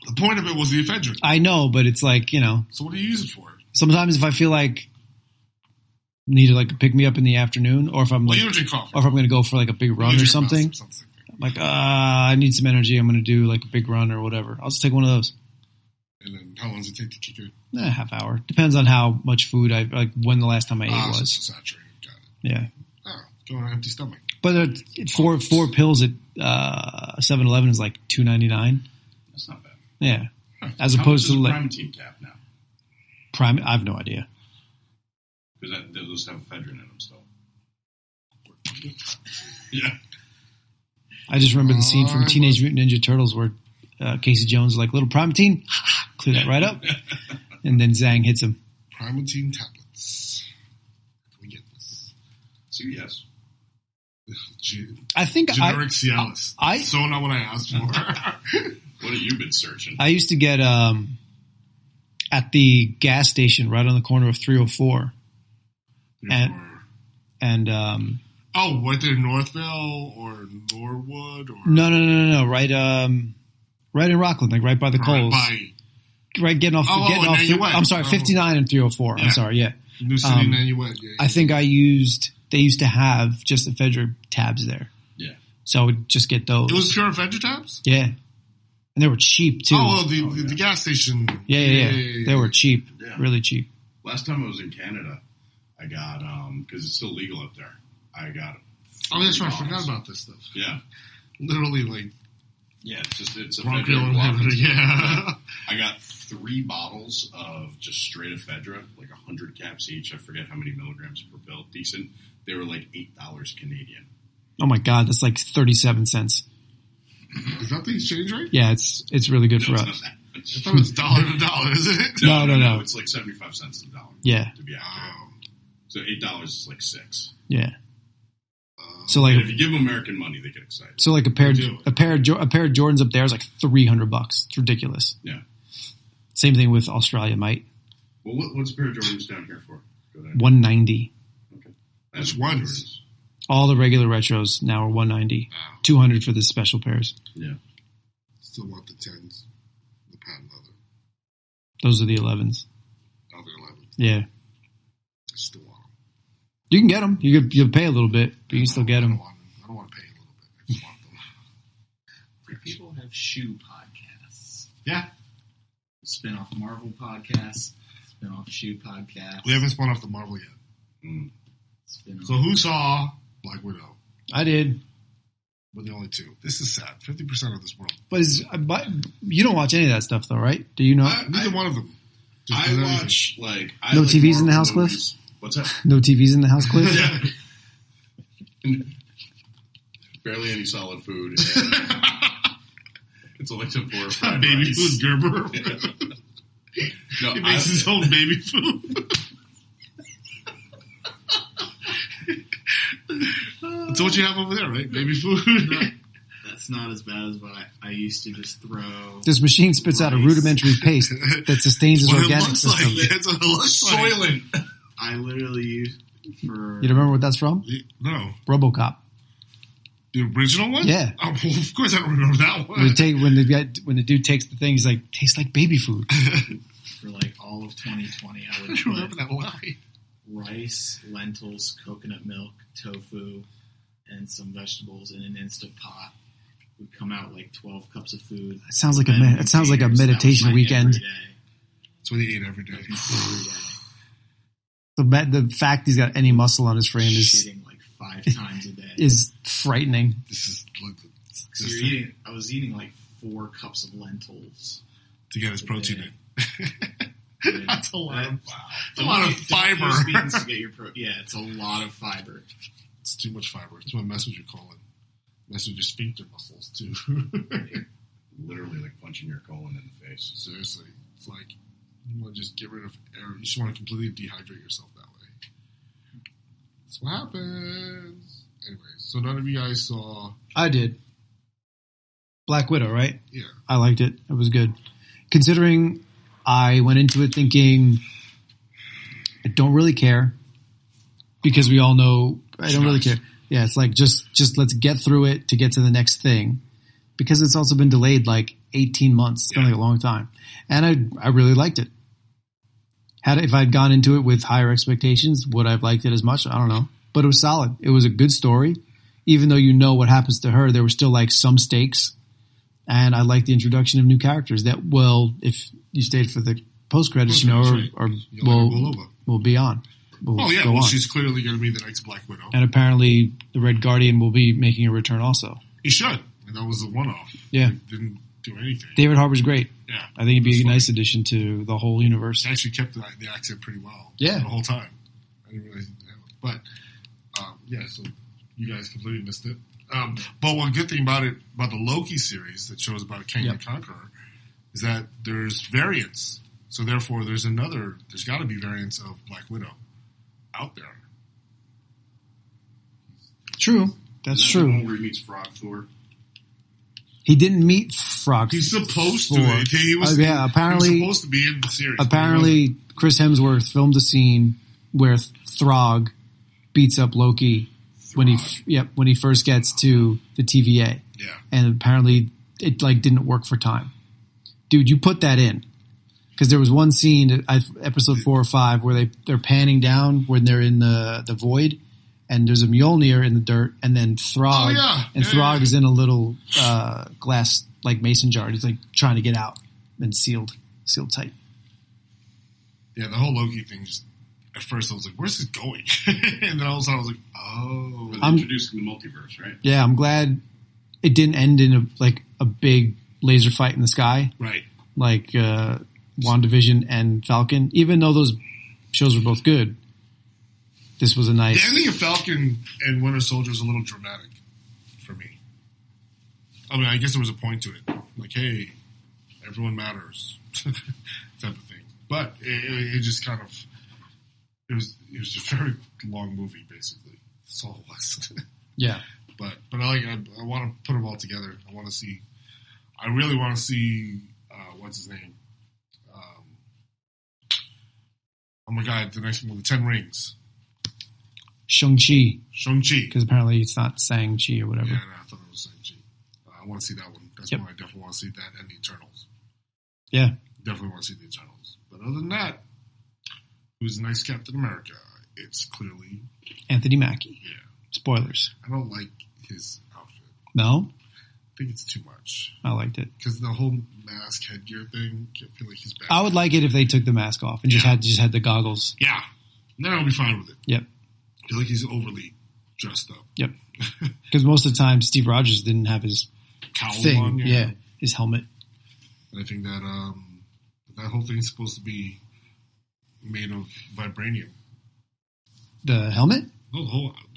The point of it was the ephedrine. I know, but it's like, So what do you use it for? sometimes if I feel like need to like pick me up in the afternoon, or if I'm Well, like, you don't drink coffee. or if I'm going to go for like a big run or something, I'm like, I need some energy. I'm going to do like a big run or whatever. I'll just take one of those. And then how long does it take to kick in? Half hour. Depends on how much food when the last time I ate So was. it's saturated. Got it. Yeah. Oh, go on an empty stomach. But four pills at 7-Eleven is like $2.99. That's not bad. Yeah. As How opposed much to is a like Primatene tab now? I have no idea. Because those have ephedrine in them still. Yeah. I just remember the scene from Teenage Mutant Ninja Turtles where Casey Jones is like, little Primatene, clear that right up. And then Zang hits him. Primatene tablets. Can we get this? CVS. I think Generic Cialis. I- So not what I asked for. What have you been searching? I used to get at the gas station right on the corner of 304. And oh, right there in Northville or Norwood or no, right in Rockland, like right by the Coles. Right, getting off. Nanuet. I'm sorry, 59 and 304. Yeah. I'm sorry, yeah. New City, Nanuet. Yeah, I think they used to have just ephedrine tabs there. Yeah. So I would just get those. It was pure ephedrine tabs? Yeah. And they were cheap too. Oh, well, the gas station. Yeah. They were cheap. Yeah. Really cheap. Last time I was in Canada, I got, because it's still legal up there, I got Oh, that's right. I forgot about this stuff. Yeah. Literally, like, Yeah, it's a bronchial inhibitor. Yeah. I got 3 bottles of just straight ephedra, like 100 caps each. I forget how many milligrams per pill. Decent. They were like $8 Canadian. Oh my God, that's like 37 cents. Is that the exchange rate? Yeah, it's really good for It's us. not that much. I thought it was dollar to dollar, is it? No. It's like 75 cents a dollar. Yeah. To be accurate. Oh. So $8 is like 6. Yeah. So like, And if you give them American money, they get excited. so like a pair of do. Jordans up there is like $300. It's ridiculous. Yeah. Same thing with Australia, mate. Well, what's a pair of Jordans down here for? Go ahead. $190. Okay. Which ones? All the regular retros now are $190. Wow. $200 for the special pairs. Yeah. Still want the 10s. The patent leather. Those are the 11s. Oh, the 11s. Yeah. I still want them. You can get them. You'll pay a little bit, but you can still get them. I don't want to pay a little bit. I just want them. People have shoe podcasts. Yeah. Spin-off Marvel podcast. Spin-off shoe podcast. We haven't spun off the Marvel yet. Mm. Spin-off. So who saw Black Widow? I did. We're the only 2. This is sad. 50% of this world. But you don't watch any of that stuff, though, right? Do you know? Neither one of them. Just I does everything. watch, like... I No like TVs in the Marvel house, Cliff? movies. What's that? No TVs in the house, Cliff? Yeah. Barely any solid food. It's elective for fried Baby rice. food Gerber. No, He makes his own baby food. That's what you have over there, right? Baby food. That's not as bad as what I used to just throw. This machine spits out a Rice. rudimentary paste that sustains its What it organic looks system. like. That's what it looks like. Soylent. I literally used for... You remember what that's from? No. RoboCop. The original one? Yeah. Oh, well, of course I don't remember that one. When the dude takes the thing, he's like, tastes like baby food. For like all of 2020, I I would don't remember put that line. rice, lentils, coconut milk, tofu, and some vegetables in an Instant Pot. Would come out like 12 cups of food. It sounds like a Then it sounds like a containers. That was meditation my weekend. every day. That's what he ate every day. Every day. The fact he's got any muscle on his frame is Shitting like 5 times a day. is frightening. This is like So I was eating like 4 cups of lentils. to get his protein in. And That's a lot. that- It's a lot of fiber. To get your yeah, it's a lot of fiber. It's too much fiber. It's what mess with your colon. Mess with your sphincter muscles too. Literally like punching your colon in the face. Seriously, it's like you want to just get rid of air. You just want to completely dehydrate yourself that way. That's what happens. Anyway, so none of you guys saw. I did. Black Widow, right? Yeah, I liked it. It was good. Considering I went into it thinking I don't really care because we all know I don't really care. Yeah, it's like just let's get through it to get to the next thing because it's also been delayed like 18 months. It's been like a long time. And I really liked it. If I'd gone into it with higher expectations, would I have liked it as much? I don't know. But it was solid. It was a good story. Even though you know what happens to her, there were still like some stakes. And I liked the introduction of new characters that if you stayed for the post-credits, will be on. She's clearly going to be the next Black Widow. And apparently the Red Guardian will be making a return also. He should. And that was a one-off. Yeah. He didn't do anything. David Harbour's great. Yeah. I think he'd be a nice addition to the whole universe. He actually kept the accent pretty well. Yeah. The whole time. I didn't realize he didn't have it. But, so you guys completely missed it. But one good thing about the Loki series that shows about King the Conqueror, is that there's variants. So therefore, there's got to be variants of Black Widow out there. True. That's true. The one where he meets Frog Thor. He didn't meet Frog. He's supposed Thor. to. He was supposed to be in the series. Apparently, Chris Hemsworth filmed a scene where Throg beats up Loki when he first gets to the TVA. Yeah. And apparently it didn't work for time. Dude, you put that in. Because there was one scene, episode 4 or 5, where they're panning down when they're in the void, and there's a Mjolnir in the dirt, and then Throg, Throg is in a little glass like mason jar. He's like trying to get out and sealed tight. Yeah, the whole Loki thing just. At first, I was like, "Where's this going?" And then all of a sudden, I was like, "Oh, they're introducing the multiverse, right?" Yeah, I'm glad it didn't end in a big laser fight in the sky, right? Like WandaVision and Falcon. Even though those shows were both good, this was a nice. The ending of Falcon and Winter Soldier was a little dramatic for me. I mean, I guess there was a point to it, like, "Hey, everyone matters," type of thing. But it just kind of. It was a very long movie, basically. That's all it was. Yeah. But I want to put them all together. I really want to see, what's his name? Oh my God, the next one, the 10 Rings. Shang-Chi. Shang-Chi. Because apparently it's not Sang-Chi or whatever. Yeah, no, I thought it was Shang-Chi. I want to see that one. That's one I definitely want to see, that and the Eternals. Yeah. Definitely want to see the Eternals. But other than that, who's a nice Captain America? It's clearly Anthony Mackie. Yeah. Spoilers. I don't like his outfit. No? I think it's too much. I liked it. Because the whole mask headgear thing, I feel like he's bad. I would like it if they took the mask off and just had the goggles. Yeah. Then I'll be fine with it. Yep. I feel like he's overly dressed up. Yep. Because most of the time Steve Rogers didn't have his cowl thing. on. Yeah. His helmet. And I think that that whole thing is supposed to be made of vibranium. The helmet? No, the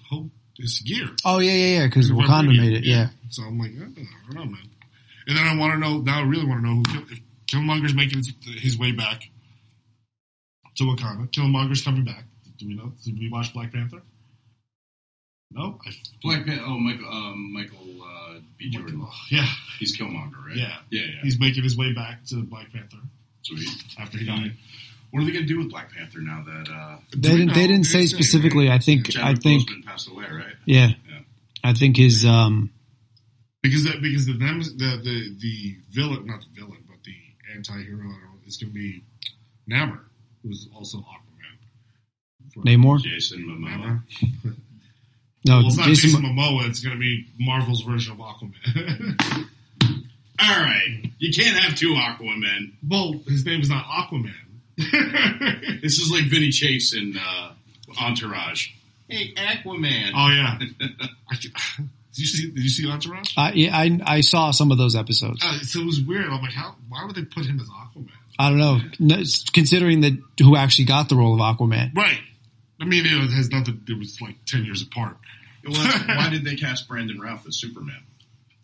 whole this gear. Oh, yeah, because Wakanda made it, yeah. So I'm like, I don't know, man. And then I want to know, now I really want to know if Killmonger's making his way back to Wakanda. Killmonger's coming back. Do we know? Did we watch Black Panther? No? Black Panther, Michael B. Jordan. Yeah. He's Killmonger, right? Yeah. Yeah. He's making his way back to Black Panther. Sweet. After he died. What are they going to do with Black Panther now that they didn't say specifically? Right? I think Boseman passed away, right? Yeah. I think his because the villain, not the villain, but the anti-hero is going to be Namor, who's also Aquaman. Namor? Jason Momoa. No, well, it's not Jason Momoa. It's going to be Marvel's version of Aquaman. All right, you can't have two Aquaman. Well, his name is not Aquaman. This is like Vinny Chase in Entourage. Hey, Aquaman. Oh yeah. Did you see Entourage? I saw some of those episodes. So it was weird. I'm like, why would they put him as Aquaman? I don't know. No, considering that who actually got the role of Aquaman, right? I mean, it has nothing. It was like 10 years apart. Why did they cast Brandon Routh as Superman?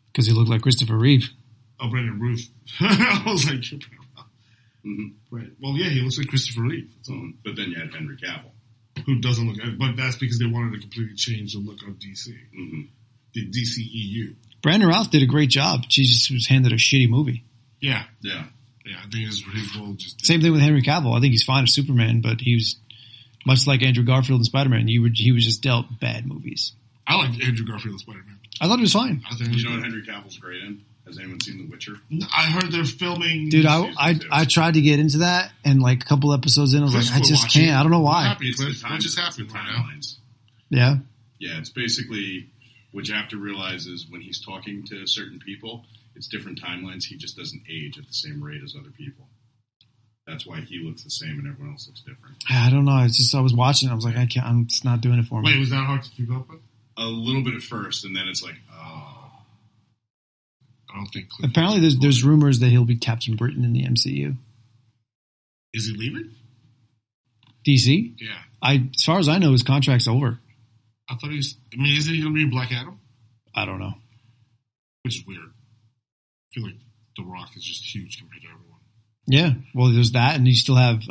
Because he looked like Christopher Reeve. Oh, Brandon Ruth. I was like, mm-hmm. Right. Well, yeah, he looks like Christopher Reeve. Mm-hmm. But then you had Henry Cavill, who doesn't look. But that's because they wanted to completely change the look of DC, the DCEU. Brandon Routh did a great job. She just was handed a shitty movie. Yeah. Yeah. Yeah, I think his role just... Same thing with Henry Cavill. I think he's fine as Superman, but he was, much like Andrew Garfield and Spider-Man, he was just dealt bad movies. I like Andrew Garfield and Spider-Man. I thought it was fine. I think You know what Henry Cavill's great in? Has anyone seen The Witcher? I heard they're filming... Dude, I tried to get into that, and like a couple episodes in, I was like, I just can't. I don't know why. What just happened right now? Yeah? Yeah, it's basically what you have to realize is when he's talking to certain people, it's different timelines. He just doesn't age at the same rate as other people. That's why he looks the same and everyone else looks different. I don't know. It's just I was watching. I was like, I can't. I'm just not doing it for me. Wait, was that hard to keep up with? A little bit at first, and then it's like, oh. I don't think. Apparently, there's rumors that he'll be Captain Britain in the MCU. Is he leaving? DC? Yeah. As far as I know, his contract's over. I thought isn't he going to be in Black Adam? I don't know. Which is weird. I feel like The Rock is just huge compared to everyone. Yeah. Well, there's that, and you still have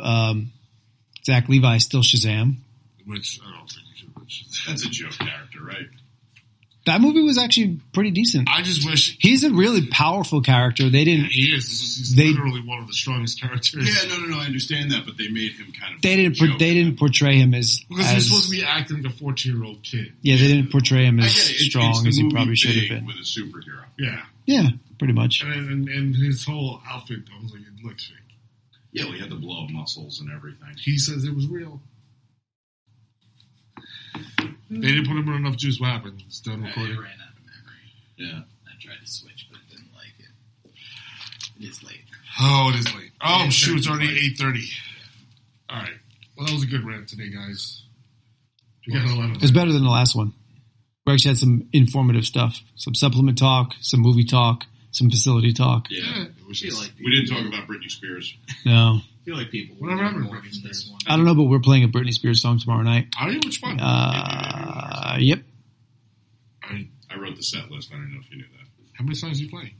Zach Levi still Shazam. Which I don't think you should mention. That's a joke character, right? That movie was actually pretty decent. I just wish... He's a really powerful character. They didn't... Yeah, he is. He's literally one of the strongest characters. Yeah, no, I understand that, but they made him kind of... They didn't portray him as... Because he's supposed to be acting like a 14-year-old kid. Yeah, they didn't portray him as strong as he probably should have been. With a superhero. Yeah. Yeah, pretty much. And his whole outfit, I was like, it looks fake. Yeah, well, he had the blow-up muscles and everything. He says it was real. They didn't put him in enough juice. What happened? It's done recording. I ran out of memory. Yeah. I tried to switch, but I didn't like it. It is late. Oh, it is late. Oh, Yeah, shoot, it's already late. 8:30. Yeah. All right. Well, that was a good rant today, guys. We got a lot of It's better than the last one. We actually had some informative stuff. Some supplement talk, some movie talk, some facility talk. Yeah. It was I feel just, like We didn't talk about Britney Spears. No. I feel like people Whatever will learn happened to more Britney from this Spears? one. I don't know, but we're playing a Britney Spears song tomorrow night. are you? Which one? Yep. I wrote the set list. I don't know if you knew that. How many songs are you playing?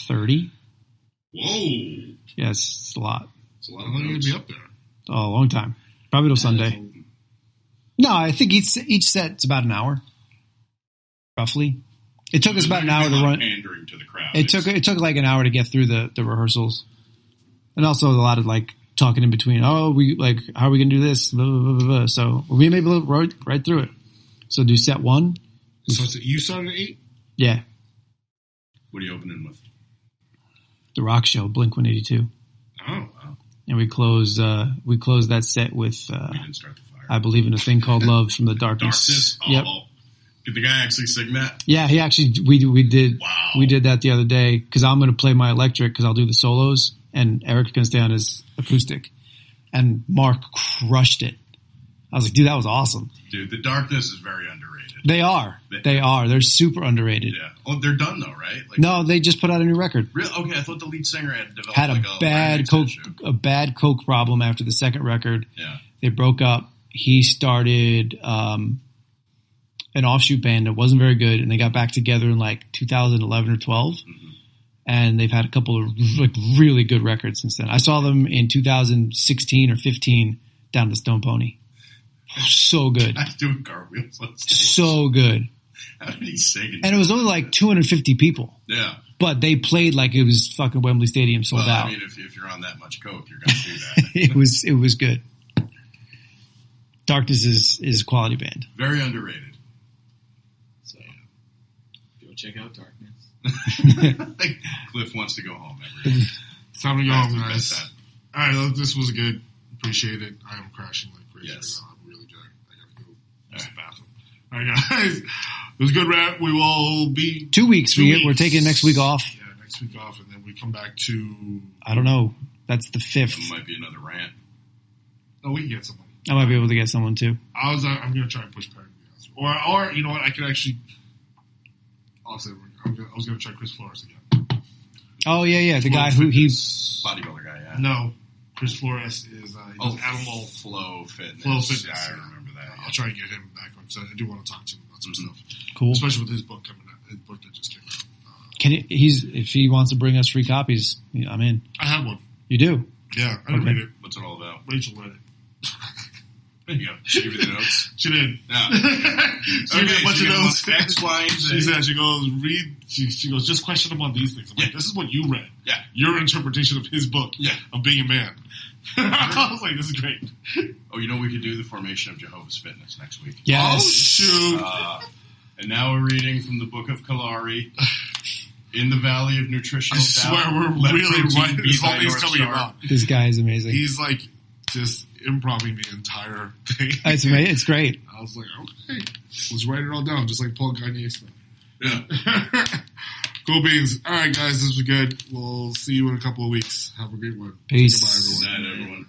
30? Whoa. Yes, it's a lot. It's a lot How of long are you going notes. to be up there? Oh, a long time. Probably till Sunday. No, I think each set's about an hour, roughly. It took us about an hour to run. Pandering to the crowd. It took like an hour to get through the rehearsals, and also a lot of like talking in between. Oh, how are we gonna do this? Blah, blah, blah, blah. So we may be able to right through it. So do set one. So you started at 8? Yeah, What are you opening with? The Rock Show, Blink-182, Oh, wow. and we close that set with We didn't start the fire. I Believe in a Thing Called Love from the Darkness? Darkness. Oh, Yep. Did the guy actually sing that? Yeah, he actually we did Wow. we did that the other day because I'm going to play my electric because I'll do the solos and Eric's going to stay on his acoustic, and Mark crushed it. I was like, dude, that was awesome. Dude, the Darkness is very underrated. They are. They're super underrated. Yeah. Oh, they're done though, right? Like, No, they just put out a new record. Really? Okay, I thought the lead singer had developed Had like a bad coke problem after the second record. Yeah. They broke up. He started an offshoot band that wasn't very good, and they got back together in like 2011 or 12. Mm-hmm. And they've had a couple of like really good records since then. I saw them in 2016 or 15 down to Stone Pony. So good. I was doing cartwheels on stage. So good. How did he sing it? And it was only like 250 people. Yeah. But they played like it was fucking Wembley Stadium sold Well, out. I mean, if you're on that much coke, you're going to do that. It was good. Darkness is a quality band. Very underrated. So, go check out Darkness. I think Cliff wants to go home. It's time to go That's home, the guys. best All right, this was good. Appreciate it. I am crashing like crazy. Yes. Right now. I'm really good. I got to go use the bathroom. All right, guys. It was a good rant. We will be 2 weeks. 2 We're weeks. taking next week off. Yeah, next week off, and then we come back to. I don't know. That's the 5th. It might be another rant. Oh, we can get someone. I might be able to get someone too. I'm going to try and push Perry. Or you know what? I could actually. Also, I was going to try Chris Flores again. Oh yeah. The guy who he. Bodybuilder guy, yeah. No, Chris Flores is he does animal Flow Fitness. Flow Fitness. Yeah, I remember that. I'll try and get him back on. So I do want to talk to him about some stuff, Cool. especially with his book coming out. His book that just came out. Can if he wants to bring us free copies, I'm in. I have one. You do? Yeah, I didn't Okay. read it. What's it all about? Rachel read it. There you go. She gave you the notes. She did. Yeah. She gave me a bunch of notes. X, Y, and She Z. said, she goes, read, she goes, just question him on these things. I'm like, this is what you read. Yeah. Your interpretation of his book of being a man. I was like, this is great. Oh, you know we could do the formation of Jehovah's Fitness next week. Yes. Oh, shoot. And now we're reading from the book of Kalari. In the valley of nutritional I swear doubt, we're let really protein right. be This whole thy thing's North coming Star. about. This guy is amazing. He's like just improvising the entire thing. It's great. I was like, okay, let's write it all down, just like Paul Gagne stuff. Yeah. Cool beans. All right, guys, this was good. We'll see you in a couple of weeks. Have a great one. Peace. Goodbye, everyone. Good night, everyone.